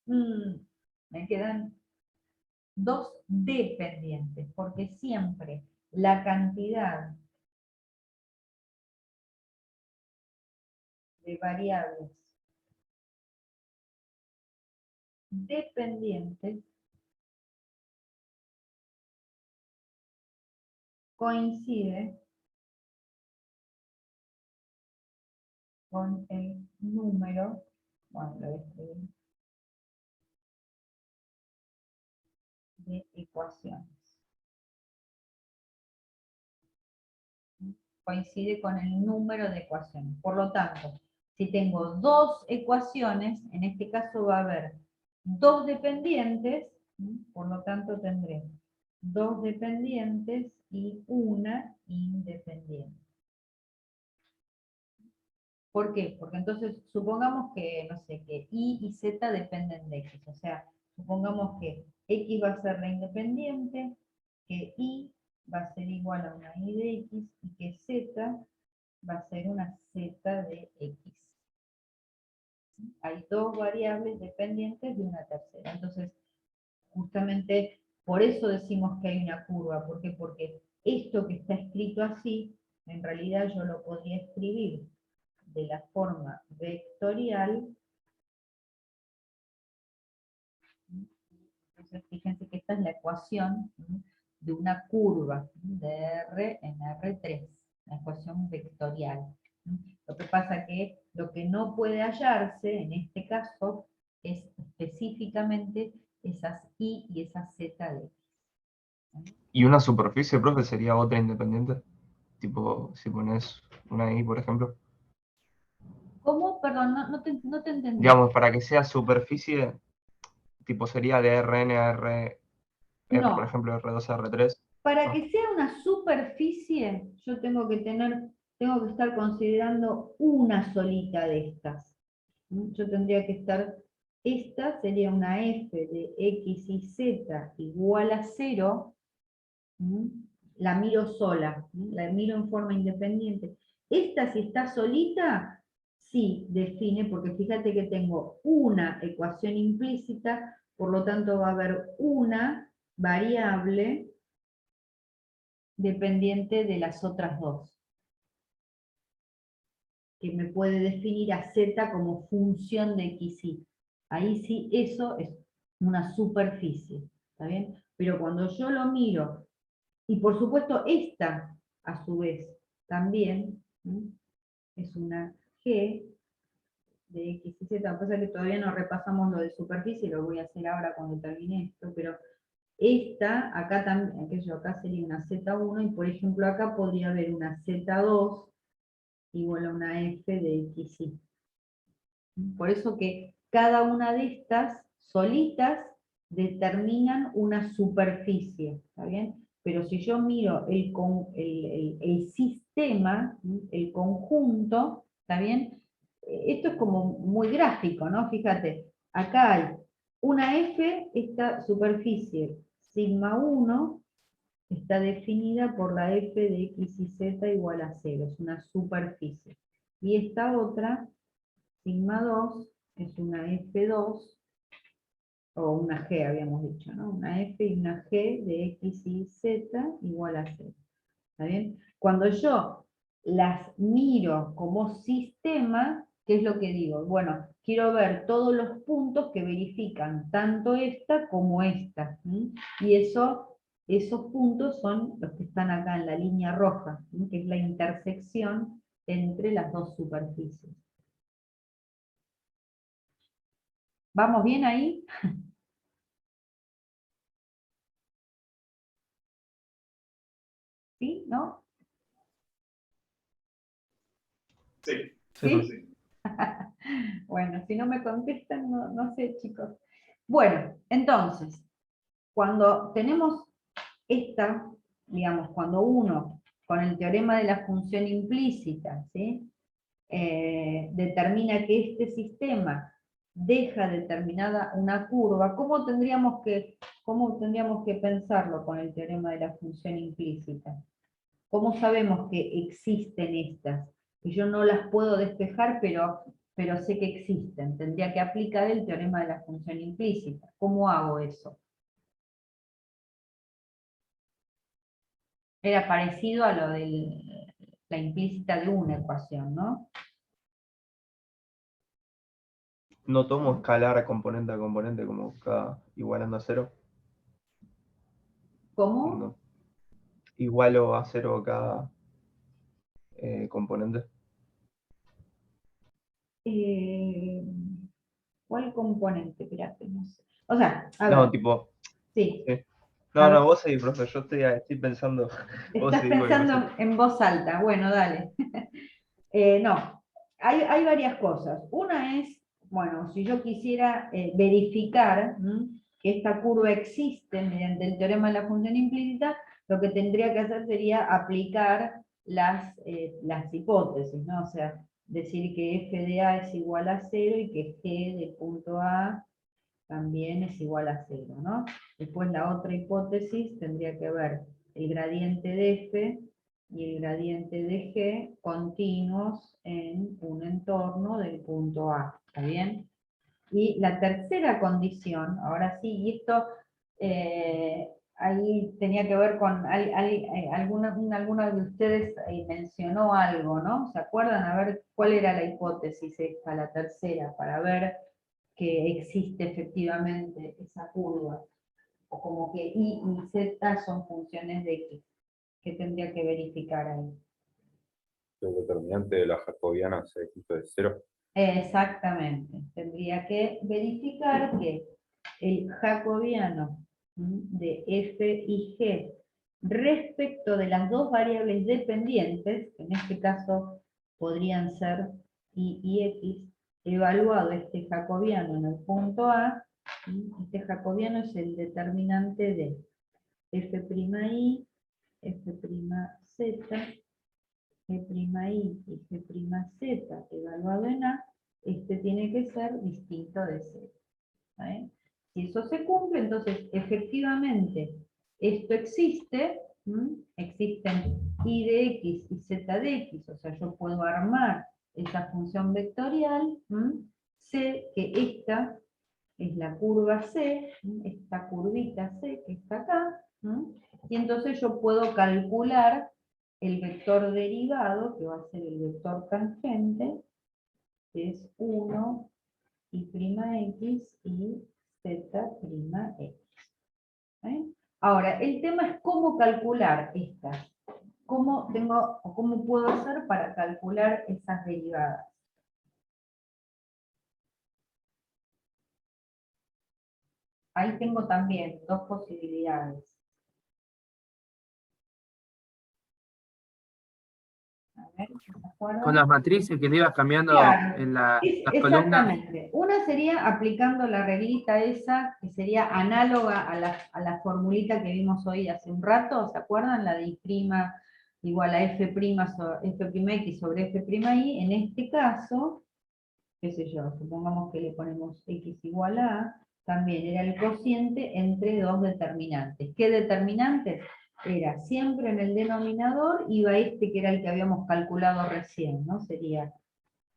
Me quedan 2 dependientes, porque siempre la cantidad de variables dependientes coincide con el número, bueno, lo voy a escribir, de ecuaciones. Coincide con el número de ecuaciones. Por lo tanto, si tengo 2 ecuaciones, en este caso va a haber 2 dependientes, por lo tanto tendré 2 dependientes y una independiente. ¿Por qué? Porque entonces supongamos que, no sé, que Y y Z dependen de X. O sea, supongamos que X va a ser la independiente, que Y va a ser igual a una Y de X y que Z va a ser una Z de X. Hay 2 variables dependientes de una tercera. Entonces, justamente por eso decimos que hay una curva. ¿Por qué? Porque esto que está escrito así, en realidad yo lo podría escribir de la forma vectorial. Entonces, fíjense que esta es la ecuación de una curva de R en R3, la ecuación vectorial. Lo que pasa que lo que no puede hallarse en este caso es específicamente esas Y y esas Z de X. ¿Y una superficie, profe, sería otra independiente? Tipo, si pones una I, por ejemplo. ¿Cómo? Perdón, no te entendí. Digamos, para que sea superficie, tipo sería de Rn a R, No. por ejemplo, R2 a R3. Para que sea una superficie, yo tengo que estar considerando una solita de estas. Yo tendría que estar, esta sería una f de x y z igual a 0, la miro sola, la miro en forma independiente. Esta, si está solita, sí define, porque fíjate que tengo una ecuación implícita, por lo tanto va a haber una variable dependiente de las otras dos, que me puede definir a z como función de x, y. Ahí sí, eso es una superficie, ¿está bien? Pero cuando yo lo miro, y por supuesto esta, a su vez, también es una G de X y Z. Lo que pasa es que todavía no repasamos lo de superficie, lo voy a hacer ahora cuando termine esto, pero esta, acá también, aquello acá sería una Z1, y por ejemplo acá podría haber una Z2 igual a una F de X, Y. Por eso que cada una de estas solitas determinan una superficie, ¿está bien? Pero si yo miro el sistema, el conjunto, ¿está bien? Esto es como muy gráfico, ¿no? Fíjate, acá hay una F, esta superficie, sigma 1, está definida por la F de X y Z igual a 0, es una superficie. Y esta otra, sigma 2, es una F2, o una G habíamos dicho, ¿no? Una F y una G de X y Z igual a 0. ¿Está bien? Cuando yo las miro como sistema, ¿qué es lo que digo? Bueno, quiero ver todos los puntos que verifican tanto esta como esta. Y esos puntos son los que están acá en la línea roja, que es la intersección entre las dos superficies. ¿Vamos bien ahí? ¿Sí? ¿No? Sí. ¿Sí? Bueno, si no me contestan, no sé, chicos. Bueno, entonces, cuando tenemos esta, digamos, cuando uno, con el teorema de la función implícita, ¿sí? Determina que este sistema deja determinada una curva, ¿cómo tendríamos que pensarlo con el teorema de la función implícita? ¿Cómo sabemos que existen estas? Que yo no las puedo despejar, pero sé que existen. Tendría que aplicar el teorema de la función implícita. ¿Cómo hago eso? Era parecido a lo de la implícita de una ecuación, ¿no? No tomo escalar componente a componente como cada igualando a 0. ¿Cómo? No. Igualo a 0 cada componente. ¿Cuál componente? Espérate, no sé. O sea, a No, ver. tipo. Sí. Sí. A ver. No, vos seguís, profe, yo estoy pensando. Vos Estás seguís porque no sé. pensando en voz alta. Bueno, dale. No, hay varias cosas. Una es, bueno, si yo quisiera verificar que esta curva existe mediante el teorema de la función implícita, lo que tendría que hacer sería aplicar las hipótesis, ¿no? O sea, decir que f de A es igual a 0 y que g del punto A también es igual a 0, ¿no? Después la otra hipótesis tendría que ver el gradiente de f y el gradiente de g continuos en un entorno del punto A, ¿está bien? Y la tercera condición, ahora sí, y esto ahí tenía que ver con, alguna de ustedes mencionó algo, ¿no? ¿Se acuerdan? A ver, ¿cuál era la hipótesis esta, la tercera, para ver que existe efectivamente esa curva? O como que y z son funciones de x. ¿Qué tendría que verificar ahí? El determinante de la jacobiana es distinto de 0. Exactamente. Tendría que verificar que el jacobiano de f y g respecto de las dos variables dependientes, que en este caso podrían ser y x, evaluado este jacobiano en el punto A, este jacobiano es el determinante de f'I, f'Z, G'I y G'Z evaluado en A, este tiene que ser distinto de 0. ¿Vale? Si eso se cumple, entonces efectivamente esto existe, existen y de x y z de x, o sea, yo puedo armar esa función vectorial, sé que esta es la curva C, esta curvita C que está acá, y entonces yo puedo calcular el vector derivado, que va a ser el vector tangente, que es 1 y prima x y z prima x. Ahora, el tema es cómo calcular estas. cómo tengo o cómo puedo hacer para calcular esas derivadas. Ahí tengo también dos posibilidades. A ver, ¿se acuerdan? Con las matrices que le ibas cambiando Claro, en las columnas. exactamente. Una sería aplicando la reglita esa, que sería análoga a la formulita que vimos hoy hace un rato, ¿se acuerdan? La de I' igual a F', F'X sobre F'I. En este caso, qué sé yo, supongamos que le ponemos X igual a, también era el cociente entre dos determinantes. ¿Qué determinantes? Era siempre en el denominador, iba este que era el que habíamos calculado recién, ¿no? Sería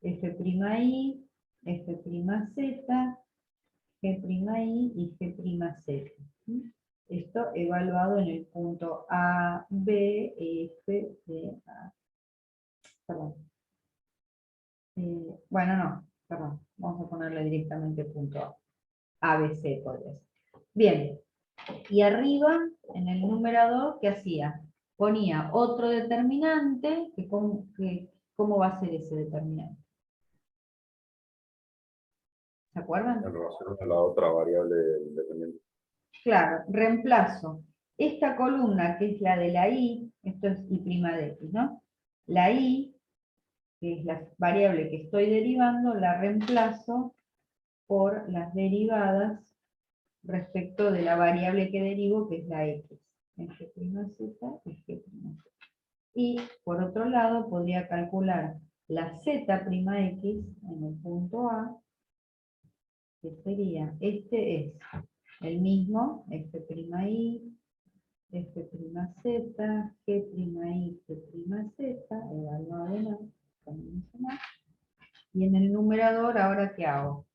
F'I, F'Z, G'I y G'Z. Esto evaluado en el punto A, B, F, D, A. Perdón. Bueno, no, perdón. Vamos a ponerle directamente punto A, B, C, podría ser. Bien. Y arriba, en el numerador, ¿qué hacía? Ponía otro determinante, ¿cómo va a ser ese determinante? ¿Se acuerdan? En relación a la otra variable independiente. Claro, reemplazo esta columna, que es la de la I, esto es I' de X, ¿no? La I, que es la variable que estoy derivando, la reemplazo por las derivadas respecto de la variable que derivo, que es la X. F' Z y G'. Y, por otro lado, podría calcular la Z'X en el punto A, que sería, este es el mismo, F'I, F'Z, G'I, F'Z, evaluado en A, y en el numerador, ¿ahora qué hago?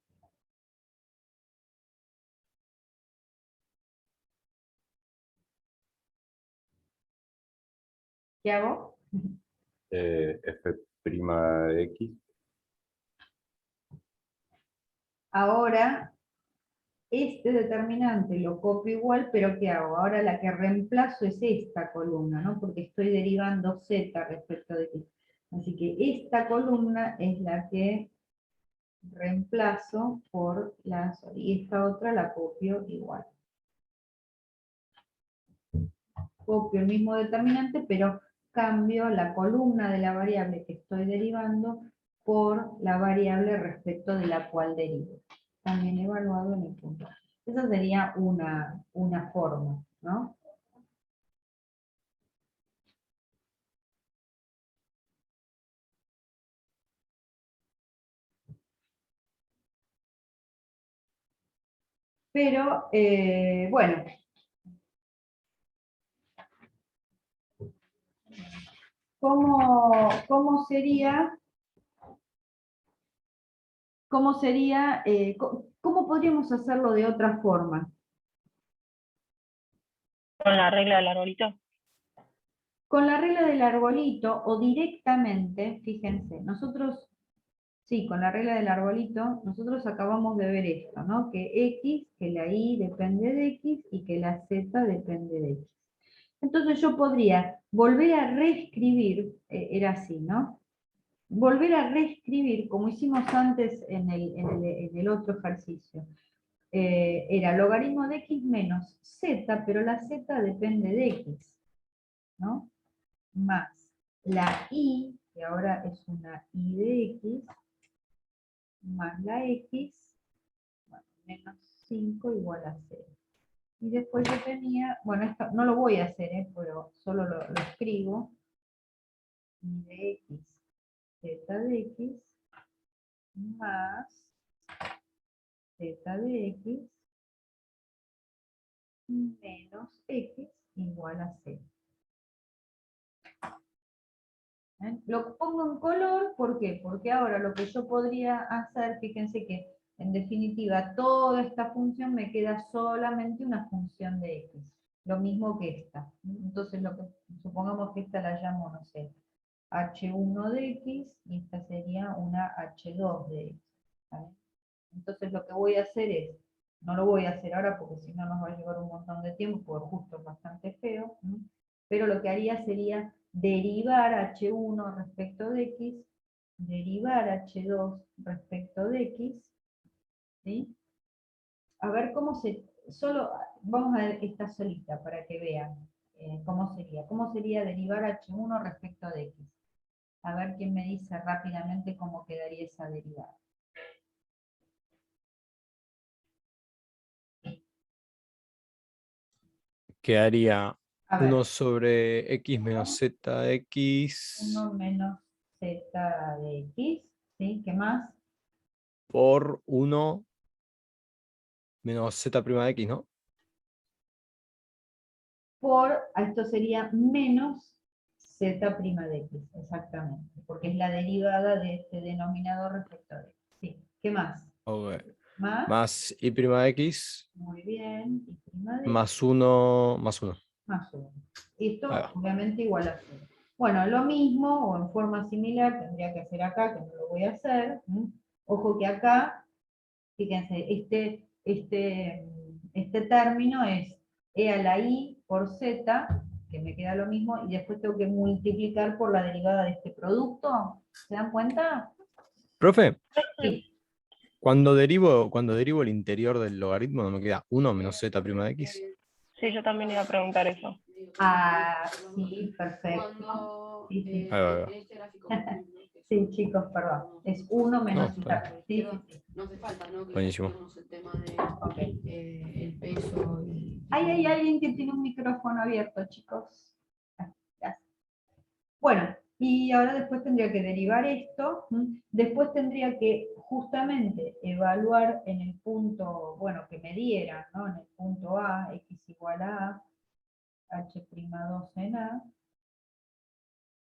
¿Qué hago? F'X. Ahora, este determinante lo copio igual, pero ¿qué hago? Ahora la que reemplazo es esta columna, ¿no? Porque estoy derivando Z respecto de X. Así que esta columna es la que reemplazo por la, y esta otra la copio igual. Copio el mismo determinante, pero cambio la columna de la variable que estoy derivando por la variable respecto de la cual derivo. También evaluado en el punto. Esa sería una forma, ¿no? Pero, bueno. ¿Cómo sería? ¿Cómo podríamos hacerlo de otra forma? Con la regla del arbolito. Con la regla del arbolito o directamente, fíjense, nosotros, sí, con la regla del arbolito, nosotros acabamos de ver esto, ¿no? Que la Y depende de X y que la Z depende de X. Entonces yo podría volver a reescribir, era así, ¿no? Volver a reescribir, como hicimos antes en el otro ejercicio. Era logaritmo de X menos Z, pero la Z depende de X, ¿no? Más la Y, que ahora es una Y de X, más la X, bueno, menos 5 igual a 0. Y después yo tenía, bueno, esto no lo voy a hacer, pero solo lo escribo, Y de X, Z de X, más Z de X, menos X igual a 0. Lo pongo en color, ¿por qué? Porque ahora lo que yo podría hacer, fíjense que en definitiva toda esta función me queda solamente una función de X, lo mismo que esta. Entonces supongamos que esta la llamo, no sé, H1 de X y esta sería una H2 de X. ¿Vale? Entonces lo que voy a hacer es, no lo voy a hacer ahora porque si no nos va a llevar un montón de tiempo, porque justo es bastante feo, ¿no? Pero lo que haría sería derivar H1 respecto de X, derivar H2 respecto de X, ¿sí? A ver cómo solo vamos a ver esta solita para que vean cómo sería. ¿Cómo sería derivar H1 respecto de X? A ver quién me dice rápidamente cómo quedaría esa derivada. Quedaría A ver. 1 sobre x menos zx 1 menos z de X, ¿sí? ¿Qué más? por 1 menos z' de x, ¿no? Esto sería menos z' de X, exactamente, porque es la derivada de este denominador respecto de X. Sí. ¿Qué más? Ok. Más, Más y' de x muy bien, y prima de X, más 1 más 1. más 1. Esto Ahí va. obviamente igual a 0. Bueno, lo mismo, o en forma similar, tendría que hacer acá, que no lo voy a hacer. Ojo que acá, fíjense, este término es e a la i por z, que me queda lo mismo, y después tengo que multiplicar por la derivada de este producto. ¿Se dan cuenta? Profe, Sí. cuando derivo el interior del logaritmo, no me queda 1 menos z' de x. Sí, yo también iba a preguntar eso. Ah, sí, perfecto. Sí, sí. Ahí va, ahí va. Sí, chicos, perdón. Es 1 menos No, z. Sí, sí, sí. No hace falta, ¿no? Que Buenísimo. discutamos el tema de el peso y Hay alguien que tiene un micrófono abierto, chicos. Gracias. Bueno, y ahora después tendría que derivar esto. Después tendría que justamente evaluar en el punto, bueno, que me dieran, ¿no? En el punto A, x igual a h'2 en A,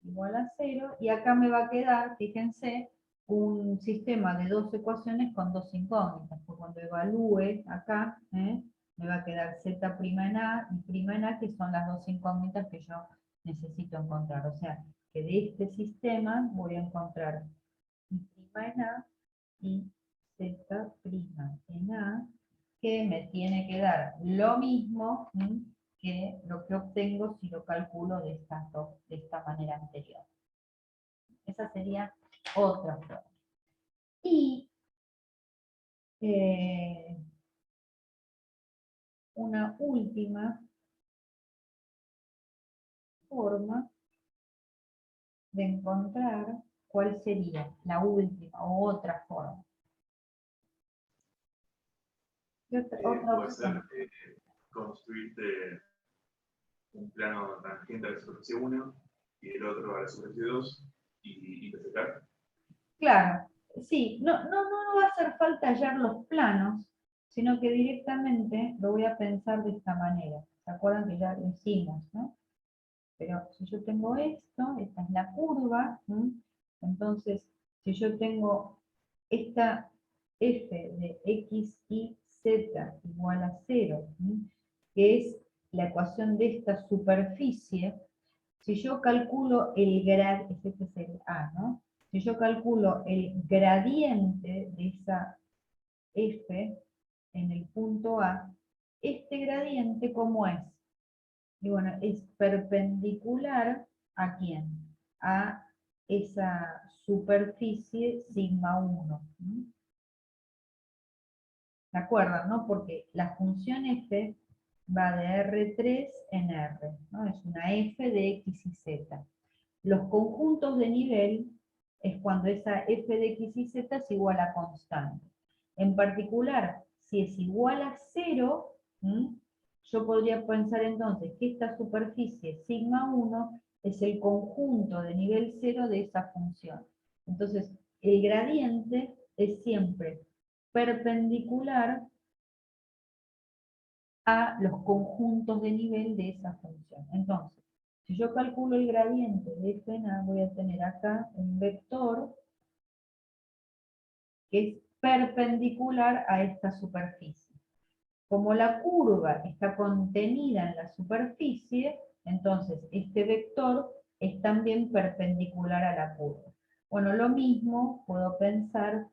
igual a 0, y acá me va a quedar, fíjense, un sistema de dos ecuaciones con dos incógnitas, porque cuando evalúe acá, me va a quedar z' en A y prima en A, que son las dos incógnitas que yo necesito encontrar. O sea, que de este sistema voy a encontrar i' en A y z' en A, que me tiene que dar lo mismo que lo que obtengo si lo calculo de esta manera anterior. Esa sería otra forma. Y una última forma de encontrar cuál sería la última o otra forma. Y otra Puede ser opción. construirte un plano tangente a la superficie 1 y el otro a la superficie 2 y intersecar. Claro, sí, no va a hacer falta hallar los planos, sino que directamente lo voy a pensar de esta manera. ¿Se acuerdan que ya lo hicimos, no? Pero si yo tengo esto, esta es la curva, entonces si yo tengo esta f de x, y, z igual a 0, que es la ecuación de esta superficie, si yo calculo el gradiente, este es el A, ¿no? Si yo calculo el gradiente de esa f en el punto A, este gradiente, ¿cómo es? Y bueno, es perpendicular ¿a quién? A esa superficie sigma 1. ¿Se acuerdan, no? Porque la función f va de R3 en R, ¿no? Es una f de x y z. Los conjuntos de nivel es cuando esa f de x y z es igual a constante. En particular, si es igual a 0, yo podría pensar entonces que esta superficie sigma 1 es el conjunto de nivel 0 de esa función. Entonces, el gradiente es siempre perpendicular a los conjuntos de nivel de esa función. Entonces, si yo calculo el gradiente de f en A, voy a tener acá un vector que es perpendicular a esta superficie. Como la curva está contenida en la superficie, entonces este vector es también perpendicular a la curva. Bueno, lo mismo puedo pensar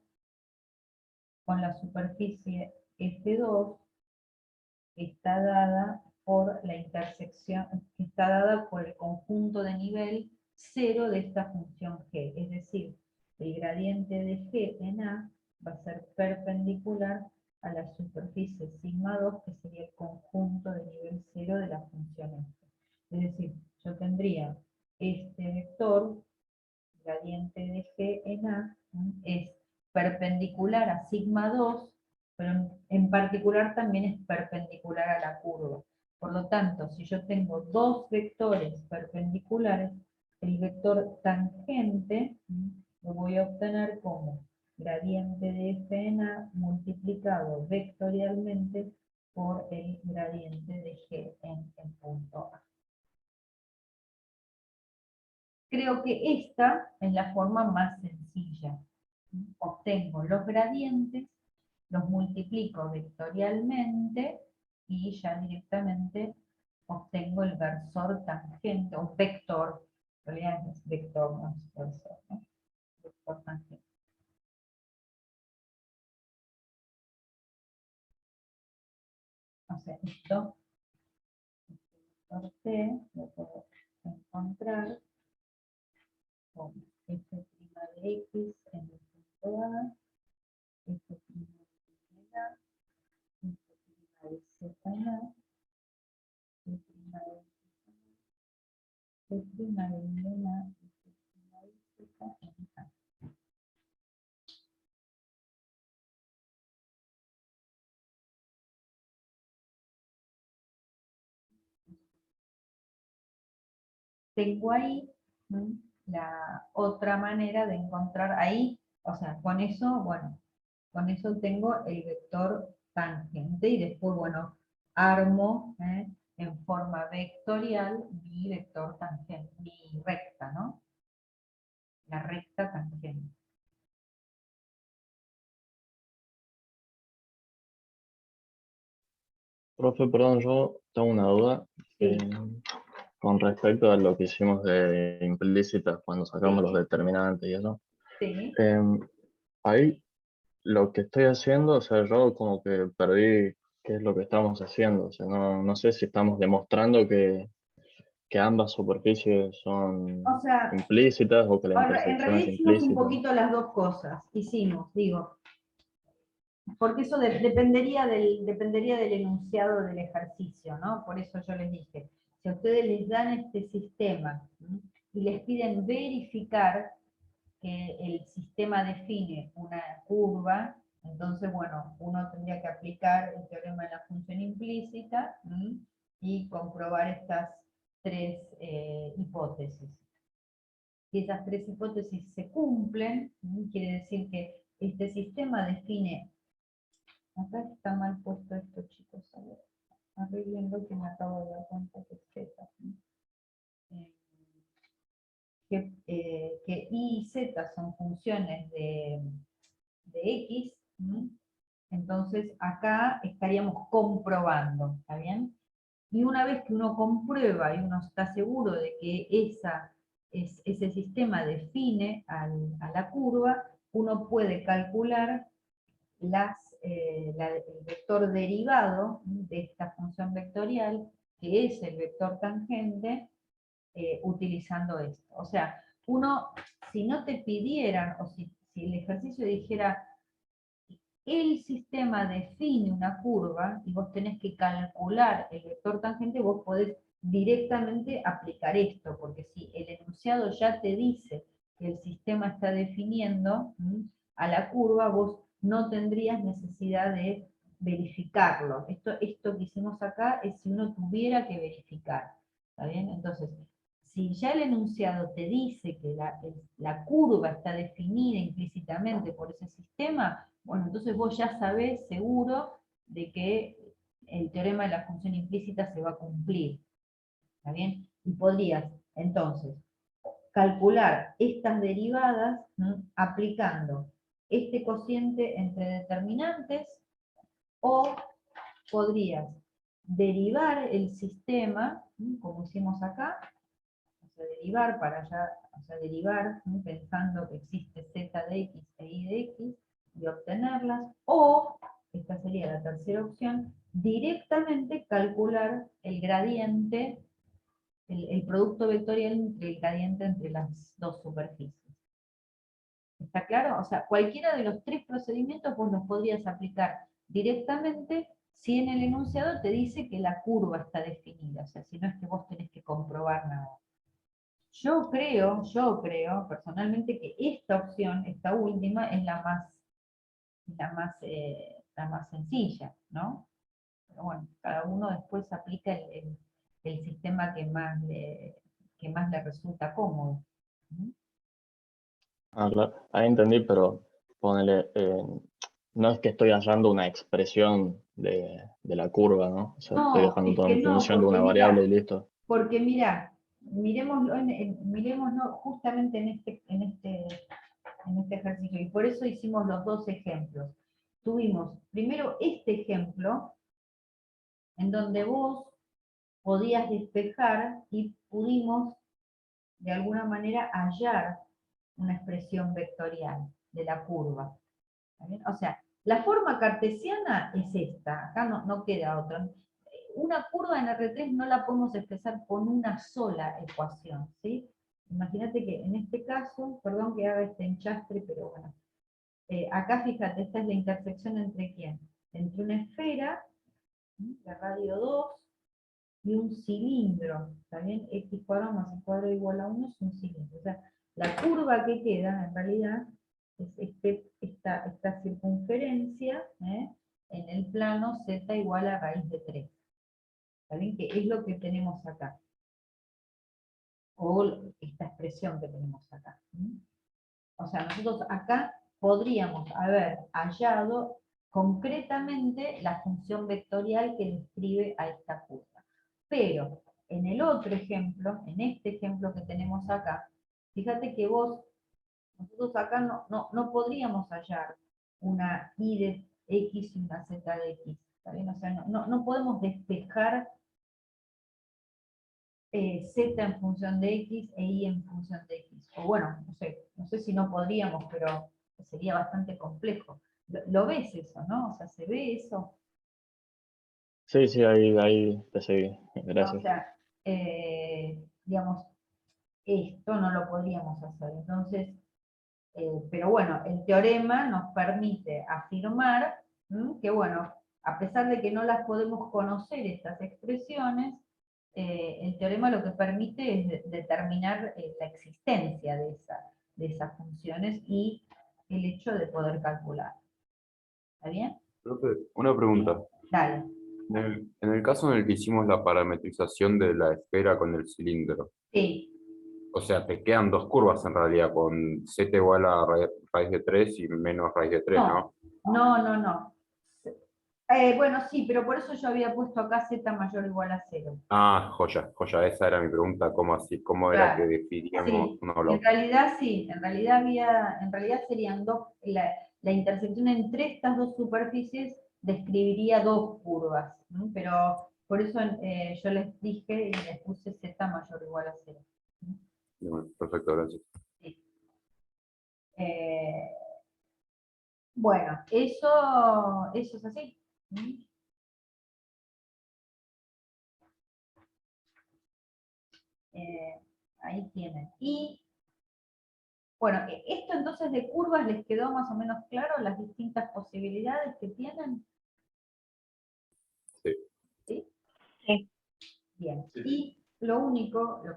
con la superficie F2, que está dada por la intersección, que está dada por el conjunto de nivel 0 de esta función g. Es decir, el gradiente de g en A va a ser perpendicular a la superficie sigma 2, que sería el conjunto de nivel 0 de la función esta. Es decir, yo tendría este vector, gradiente de g en A, es perpendicular a sigma 2, pero en particular también es perpendicular a la curva. Por lo tanto, si yo tengo dos vectores perpendiculares, el vector tangente lo voy a obtener como gradiente de f en A multiplicado vectorialmente por el gradiente de g en el punto A. Creo que esta es la forma más sencilla. Obtengo los gradientes, los multiplico vectorialmente y ya directamente obtengo el versor tangente, o vector, en realidad es vector, no es versor, ¿no? Vector tangente. O sea, esto, vector t, lo puedo encontrar con f' de x en el punto A, f' de A, f' de z en A, f' de f' de A, f' de z en A. Tengo ahí la otra manera de encontrar ahí, o sea, con eso, bueno, con eso tengo el vector tangente y después, bueno, armo en forma vectorial mi vector tangente, mi recta, ¿no? La recta tangente. Profe, perdón, yo tengo una duda con respecto a lo que hicimos de implícitas cuando sacamos los determinantes y eso. Sí. Ahí lo que estoy haciendo, o sea, yo como que perdí qué es lo que estamos haciendo. O sea, no sé si estamos demostrando que ambas superficies son O sea, implícitas o que la en intersección realidad es hicimos un implícita. poquito las dos cosas, digo, porque eso dependería del enunciado del ejercicio, ¿no? Por eso yo les dije, si a ustedes les dan este sistema y les piden verificar que el sistema define una curva, entonces, bueno, uno tendría que aplicar el teorema de la función implícita y comprobar estas tres hipótesis. Si esas tres hipótesis se cumplen, quiere decir que este sistema define. Acá está mal puesto esto, chicos. A ver, arreglenlo que me acabo de dar cuenta que es Z. Que Y y Z son funciones de X. Entonces acá estaríamos comprobando, ¿está bien? Y una vez que uno comprueba y uno está seguro de que ese sistema define a la curva, uno puede calcular el vector derivado de esta función vectorial, que es el vector tangente, utilizando esto. O sea, uno, si no te pidieran, o si el ejercicio dijera, el sistema define una curva, y vos tenés que calcular el vector tangente, vos podés directamente aplicar esto, porque si el enunciado ya te dice que el sistema está definiendo a la curva, vos no tendrías necesidad de verificarlo. Esto que hicimos acá es si uno tuviera que verificar. ¿Está bien? Entonces, si ya el enunciado te dice que la curva está definida implícitamente por ese sistema, bueno, entonces vos ya sabés seguro de que el teorema de la función implícita se va a cumplir. ¿Está bien? Y podrías, entonces, calcular estas derivadas aplicando este cociente entre determinantes, o podrías derivar el sistema, como hicimos acá, o sea, derivar para ya, o sea, derivar pensando que existe z de x e y de x y obtenerlas, o, esta sería la tercera opción, directamente calcular el gradiente el producto vectorial entre el gradiente entre las dos superficies. ¿Está claro? O sea, cualquiera de los tres procedimientos vos los podrías aplicar directamente si en el enunciado te dice que la curva está definida, o sea, si no es que vos tenés que comprobar nada. Yo creo personalmente que esta opción, esta última, es la más sencilla, ¿no? Pero bueno, cada uno después aplica el sistema que más le resulta cómodo. ¿Mm? Ah, claro, ahí entendí, pero ponele, no es que estoy hallando una expresión de la curva, ¿no? O sea, estoy No, dejando es todo que en no, función de porque una variable mira, y listo. porque mira, miremoslo justamente en este ejercicio, y por eso hicimos los dos ejemplos. Tuvimos primero este ejemplo, en donde vos podías despejar y pudimos de alguna manera hallar una expresión vectorial de la curva. ¿Está bien? O sea, la forma cartesiana es esta, acá no queda otra. Una curva en R3 no la podemos expresar con una sola ecuación, ¿sí? Imagínate que en este caso, perdón que haga este enchastre, pero bueno, acá fíjate, esta es la intersección entre ¿quién? Entre una esfera, de radio 2, y un cilindro, ¿está bien? X cuadrado más y cuadrado igual a 1 es un cilindro. O sea, la curva que queda, en realidad, es esta circunferencia, en el plano z igual a raíz de 3. ¿Está bien? Que es lo que tenemos acá. O esta expresión que tenemos acá. O sea, nosotros acá podríamos haber hallado concretamente la función vectorial que describe a esta curva. Pero en el otro ejemplo, en este ejemplo que tenemos acá, fíjate que nosotros acá no podríamos hallar una y de x y una z de x. ¿Está bien? O sea, no podemos despejar z en función de x e y en función de x. O bueno, no sé si no podríamos, pero sería bastante complejo. ¿Lo ves eso, no? O sea, ¿se ve eso? Sí, sí, ahí te seguí. O Gracias. sea, digamos, esto no lo podríamos hacer. Entonces, pero bueno, el teorema nos permite afirmar que, bueno, a pesar de que no las podemos conocer estas expresiones, el teorema lo que permite es determinar la existencia de esas funciones y el hecho de poder calcular. ¿Está bien? Profe, una pregunta. Dale. En el caso en el que hicimos la parametrización de la esfera con el cilindro, Sí. o sea, te quedan dos curvas en realidad, con z igual a raíz de 3 y menos raíz de 3, ¿no? No. Bueno, sí, pero por eso yo había puesto acá z mayor o igual a 0. Ah, joya, esa era mi pregunta, ¿cómo así? ¿Cómo era que Claro. definíamos Sí, uno o lo en otro? realidad sí, en realidad serían dos, la intersección entre estas dos superficies describiría dos curvas, ¿no? Pero por eso yo les dije y les puse z mayor o igual a 0. Bueno, perfecto, gracias. Sí. Bueno, eso es así. Ahí tienen. Y bueno, esto entonces de curvas les quedó más o menos claro las distintas posibilidades que tienen. Sí. ¿Sí? Sí. Bien. Y lo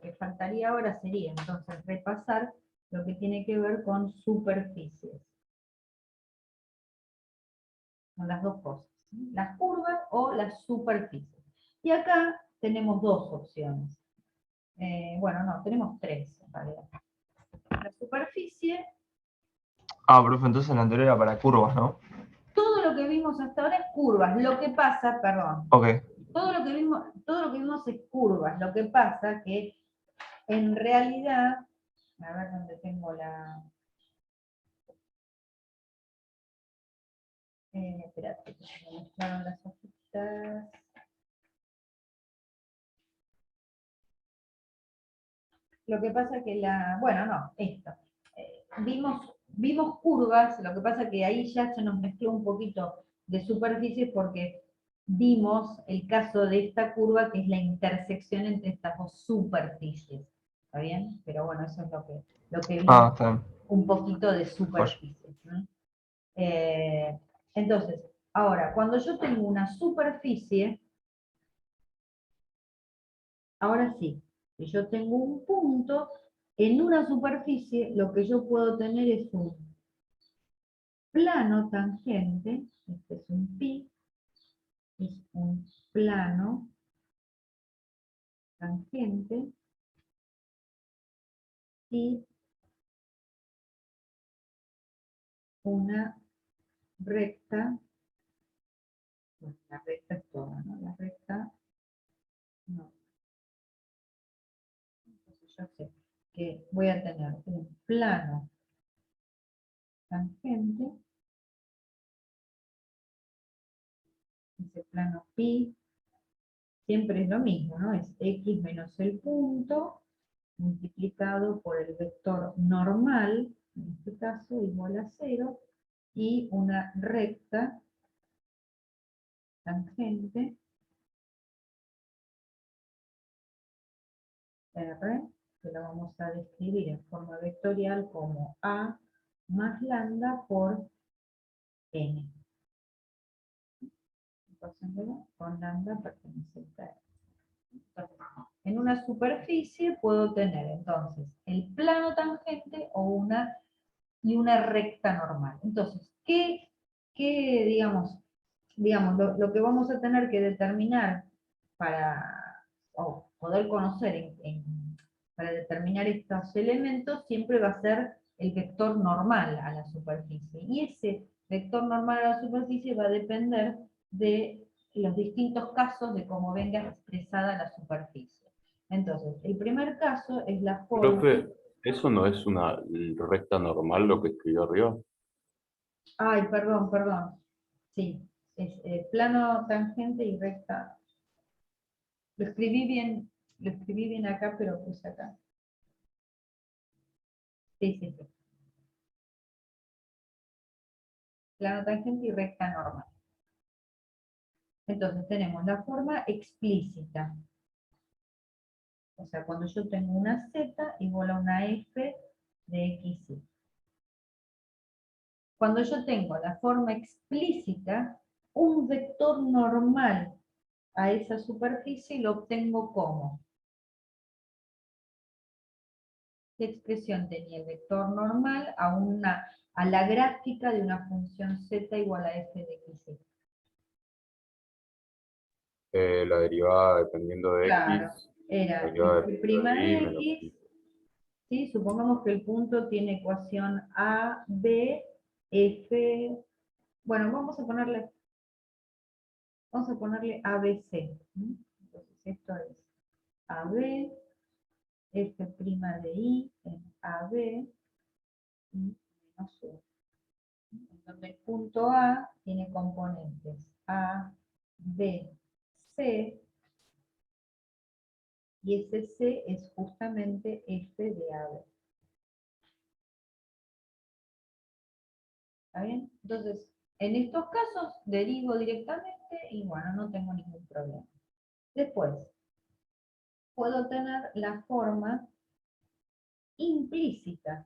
que faltaría ahora sería entonces repasar lo que tiene que ver con superficies. Son las dos cosas, ¿sí? Las curvas o las superficies. Y acá tenemos dos opciones. Bueno, no, tenemos tres en realidad. La superficie. Ah, profe, entonces la anterior era para curvas, ¿no? Todo lo que vimos hasta ahora es curvas. Lo que pasa, perdón. Ok. Todo lo que vimos es curvas. Lo que pasa que en realidad, a ver dónde tengo la. Espérate, que se me mezclaron las hojitas. Lo que pasa que bueno, no, esto. Vimos curvas, lo que pasa que ahí ya se nos mezcló un poquito de superficies porque vimos el caso de esta curva, que es la intersección entre estas dos superficies. ¿Está bien? Pero bueno, eso es lo que vimos, Está bien. un poquito de superficie. ¿No? Entonces, ahora, cuando yo tengo una superficie, ahora sí, si yo tengo un punto, en una superficie lo que yo puedo tener es un plano tangente, este es un pi, es un plano tangente, y una recta, bueno, la recta es toda, ¿no? La recta, no. Entonces yo sé que voy a tener un plano tangente, ese plano pi, siempre es lo mismo, ¿no? Es x menos el punto, multiplicado por el vector normal, en este caso igual a 0, y una recta tangente R, que la vamos a describir en forma vectorial como A más lambda por N. Con lambda pertenece a R. Entonces, en una superficie puedo tener entonces el plano tangente y una recta normal. Entonces, digamos, lo que vamos a tener que determinar para poder conocer para determinar estos elementos siempre va a ser el vector normal a la superficie. Y ese vector normal a la superficie va a depender de los distintos casos de cómo venga expresada la superficie. Entonces, el primer caso es la forma... Profe, ¿eso no es una recta normal lo que escribió arriba? Ay, perdón. Sí, es plano tangente y recta. Lo escribí bien acá, pero puse acá. Sí. Plano tangente y recta normal. Entonces tenemos la forma explícita. O sea, cuando yo tengo una z igual a una f de x, y. Cuando yo tengo la forma explícita, un vector normal a esa superficie lo obtengo como. ¿Qué expresión tenía el vector normal a la gráfica de una función z igual a f de x? La derivada dependiendo de Claro, x, era derivada f' dependiendo de y de menos x, y. ¿sí? Supongamos que el punto tiene ecuación a, b, f, bueno, vamos a ponerle ABC. Entonces esto es AB, f' de i en AB, y menos u. En donde el punto A tiene componentes A, B, C, y ese C es justamente f de AB. ¿Está bien? Entonces, en estos casos derivo directamente y bueno, no tengo ningún problema. Después, puedo tener la forma implícita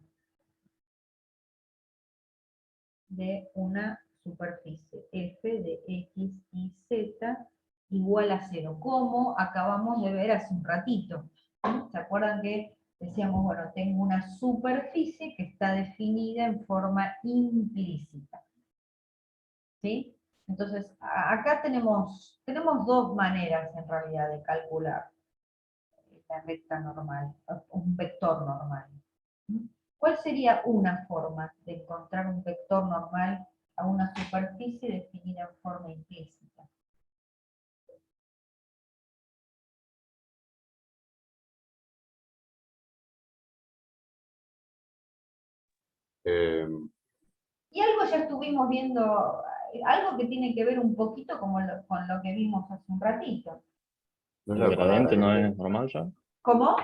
de una superficie f de x y z igual a 0, como acabamos de ver hace un ratito. ¿Se acuerdan que decíamos, bueno, tengo una superficie que está definida en forma implícita? ¿Sí? Entonces, acá tenemos dos maneras en realidad de calcular la recta normal, un vector normal. ¿Cuál sería una forma de encontrar un vector normal a una superficie definida en forma implícita? Y algo ya estuvimos viendo, algo que tiene que ver un poquito con lo que vimos hace un ratito. ¿No es ¿El la gradiente no cuadrada? es normal ya? ¿Cómo?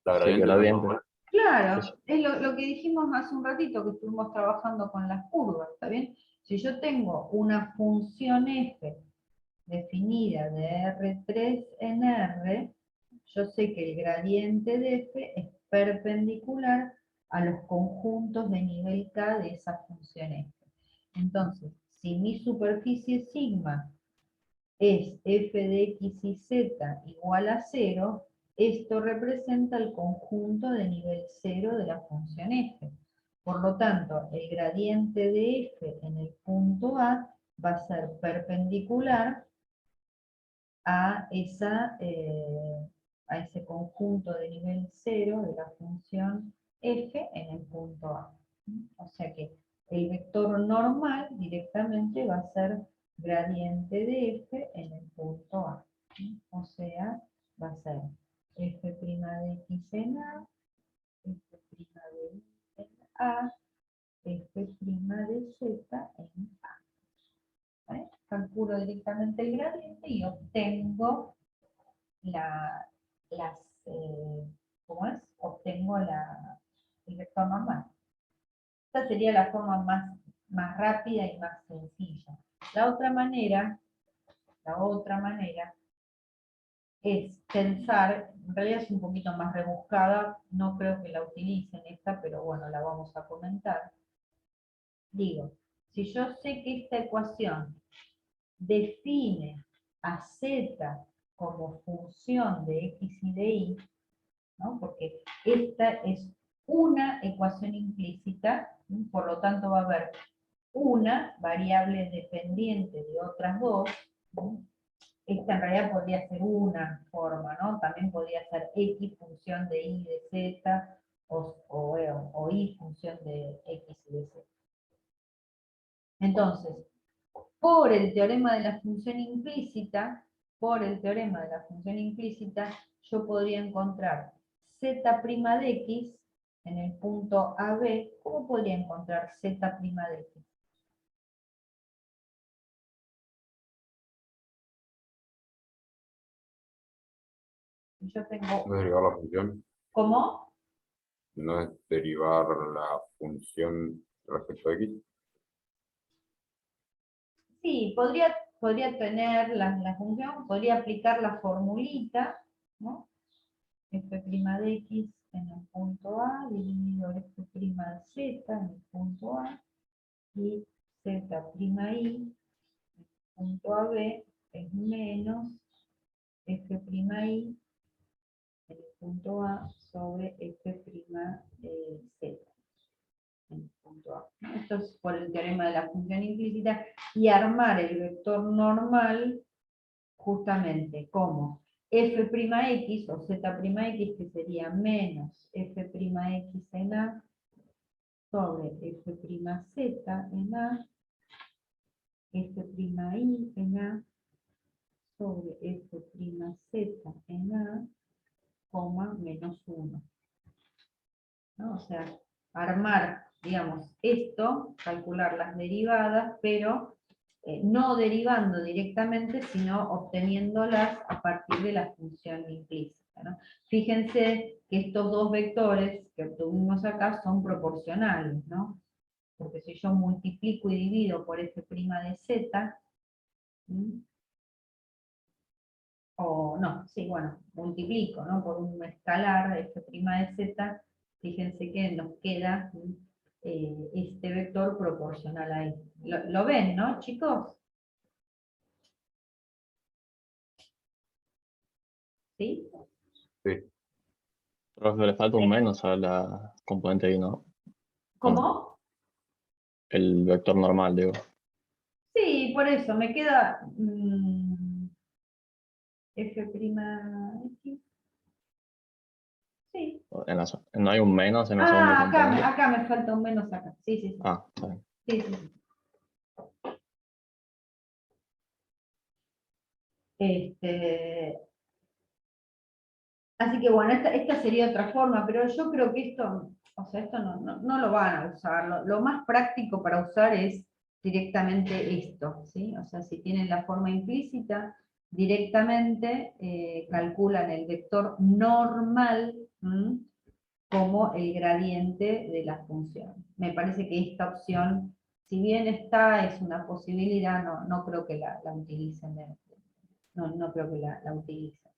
La Sí, gradiente no es gradiente. normal. Claro, Eso. es lo que dijimos hace un ratito que estuvimos trabajando con las curvas, ¿está bien? Si yo tengo una función f definida de R3 en R, yo sé que el gradiente de f es perpendicular a los conjuntos de nivel K de esa función f. Entonces, si mi superficie sigma es f de x y z igual a 0, esto representa el conjunto de nivel 0 de la función f. Por lo tanto, el gradiente de f en el punto A va a ser perpendicular a ese conjunto de nivel 0 de la función f en el punto A. O sea que el vector normal directamente va a ser gradiente de f en el punto A. O sea, va a ser f' de x en A, f' de y en A, f' de z en A. ¿Vale? Calculo directamente el gradiente y obtengo ¿cómo es? Obtengo el vector normal. Esta sería la forma más rápida y más sencilla. La otra manera es pensar, en realidad es un poquito más rebuscada, no creo que la utilicen esta, pero bueno, la vamos a comentar. Digo, si yo sé que esta ecuación define a z como función de x y de y, ¿no? Porque esta es una ecuación implícita, ¿no? Por lo tanto va a haber una variable dependiente de otras dos, ¿no? Esta en realidad podría ser una forma, ¿no? También podría ser x función de y de z, o y función de x y de z. Entonces, por el teorema de la función implícita, yo podría encontrar z' de x en el punto AB. ¿Cómo podría encontrar z' de x? Yo tengo... ¿No es derivar la función? ¿Cómo? ¿No es derivar la función respecto a x? Sí, podría tener la función, podría aplicar la formulita, ¿no? F' de x en el punto A dividido F' de z en el punto A y z' i en el punto AB es menos F' i en el punto A sobre F' z en el punto A. Esto es por el teorema de la función implícita y armar el vector normal justamente como f'x o z'x, que sería menos f'x en A sobre f'z en A, f'i en A sobre f'z en A, coma, menos 1. ¿No? O sea, armar, digamos, esto, calcular las derivadas, pero no derivando directamente, sino obteniéndolas a partir de la función implícita, ¿no? Fíjense que estos dos vectores que obtuvimos acá son proporcionales, ¿no? Porque si yo multiplico y divido por f' de z, multiplico, ¿no? Por un escalar f' de z, fíjense que nos queda este vector proporcional a este. ¿Lo ven, no, chicos? ¿Sí? Sí. Pero le falta un menos a la componente y, ¿no? ¿Cómo? El vector normal, digo. Sí, por eso, me queda f'x. Sí. No hay un menos en la segunda componente. Acá me falta un menos acá. Sí, sí, sí. Ah, está bien. Sí, sí, sí. Así que bueno, esta sería otra forma, pero yo creo que esto, o sea, esto no lo van a usar. Lo más práctico para usar es directamente esto, ¿sí? O sea, si tienen la forma implícita, directamente calculan el vector normal como el gradiente de la función. Me parece que esta opción si bien está, es una posibilidad, no creo que la utilicen. No creo que la utilicen.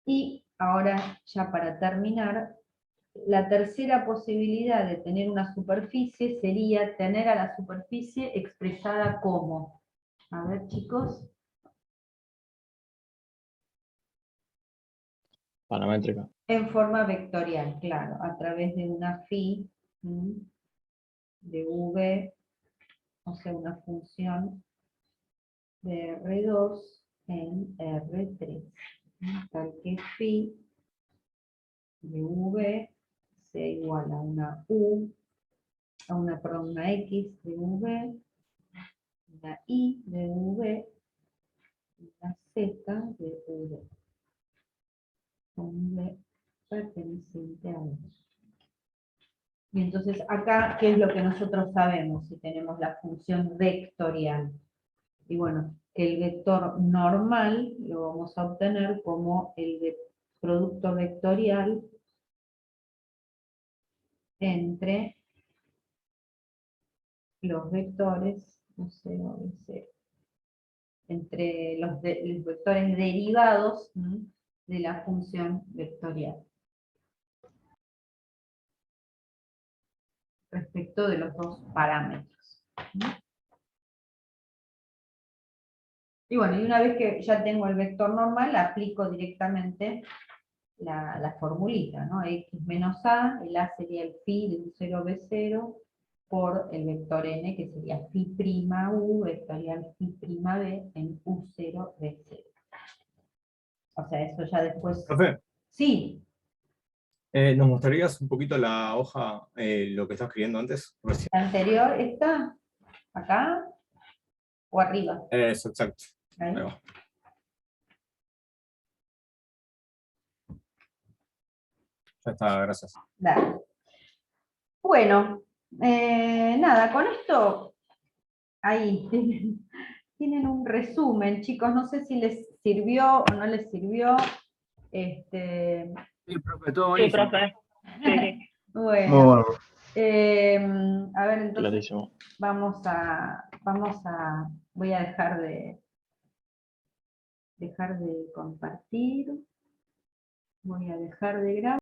Y ahora, ya para terminar, la tercera posibilidad de tener una superficie sería tener a la superficie expresada como, a ver chicos, Paramétrica. en forma vectorial, claro, a través de una phi de v, o sea, una función de R2 en R3, tal que phi de v sea igual a una u, perdón, una x de v, una y de v, una z de v, con v perteneciente a v. Y entonces acá, ¿qué es lo que nosotros sabemos si tenemos la función vectorial? Y bueno, que el vector normal lo vamos a obtener como el producto vectorial entre los vectores, entre los vectores derivados de la función vectorial respecto de los dos parámetros. Y bueno, y una vez que ya tengo el vector normal, aplico directamente la formulita, ¿no? X menos A, el A sería el phi de U0B0, por el vector n, que sería phi' u, vectorial phi' b en U0B0. O sea, eso ya después... Profe, Sí, ¿nos mostrarías un poquito la hoja, lo que estás escribiendo antes? Recién. la anterior está acá o arriba. Eso, exacto. Ahí. Ahí va. Ya está, gracias. Dale. Bueno, nada, con esto ahí tienen un resumen, chicos. No sé si les sirvió o no les sirvió. Sí, profe, todo Sí, buenísimo. profe. Sí, sí. Bueno, Muy bueno. a ver, entonces Clarísimo. voy a dejar de compartir. Voy a dejar de grabar.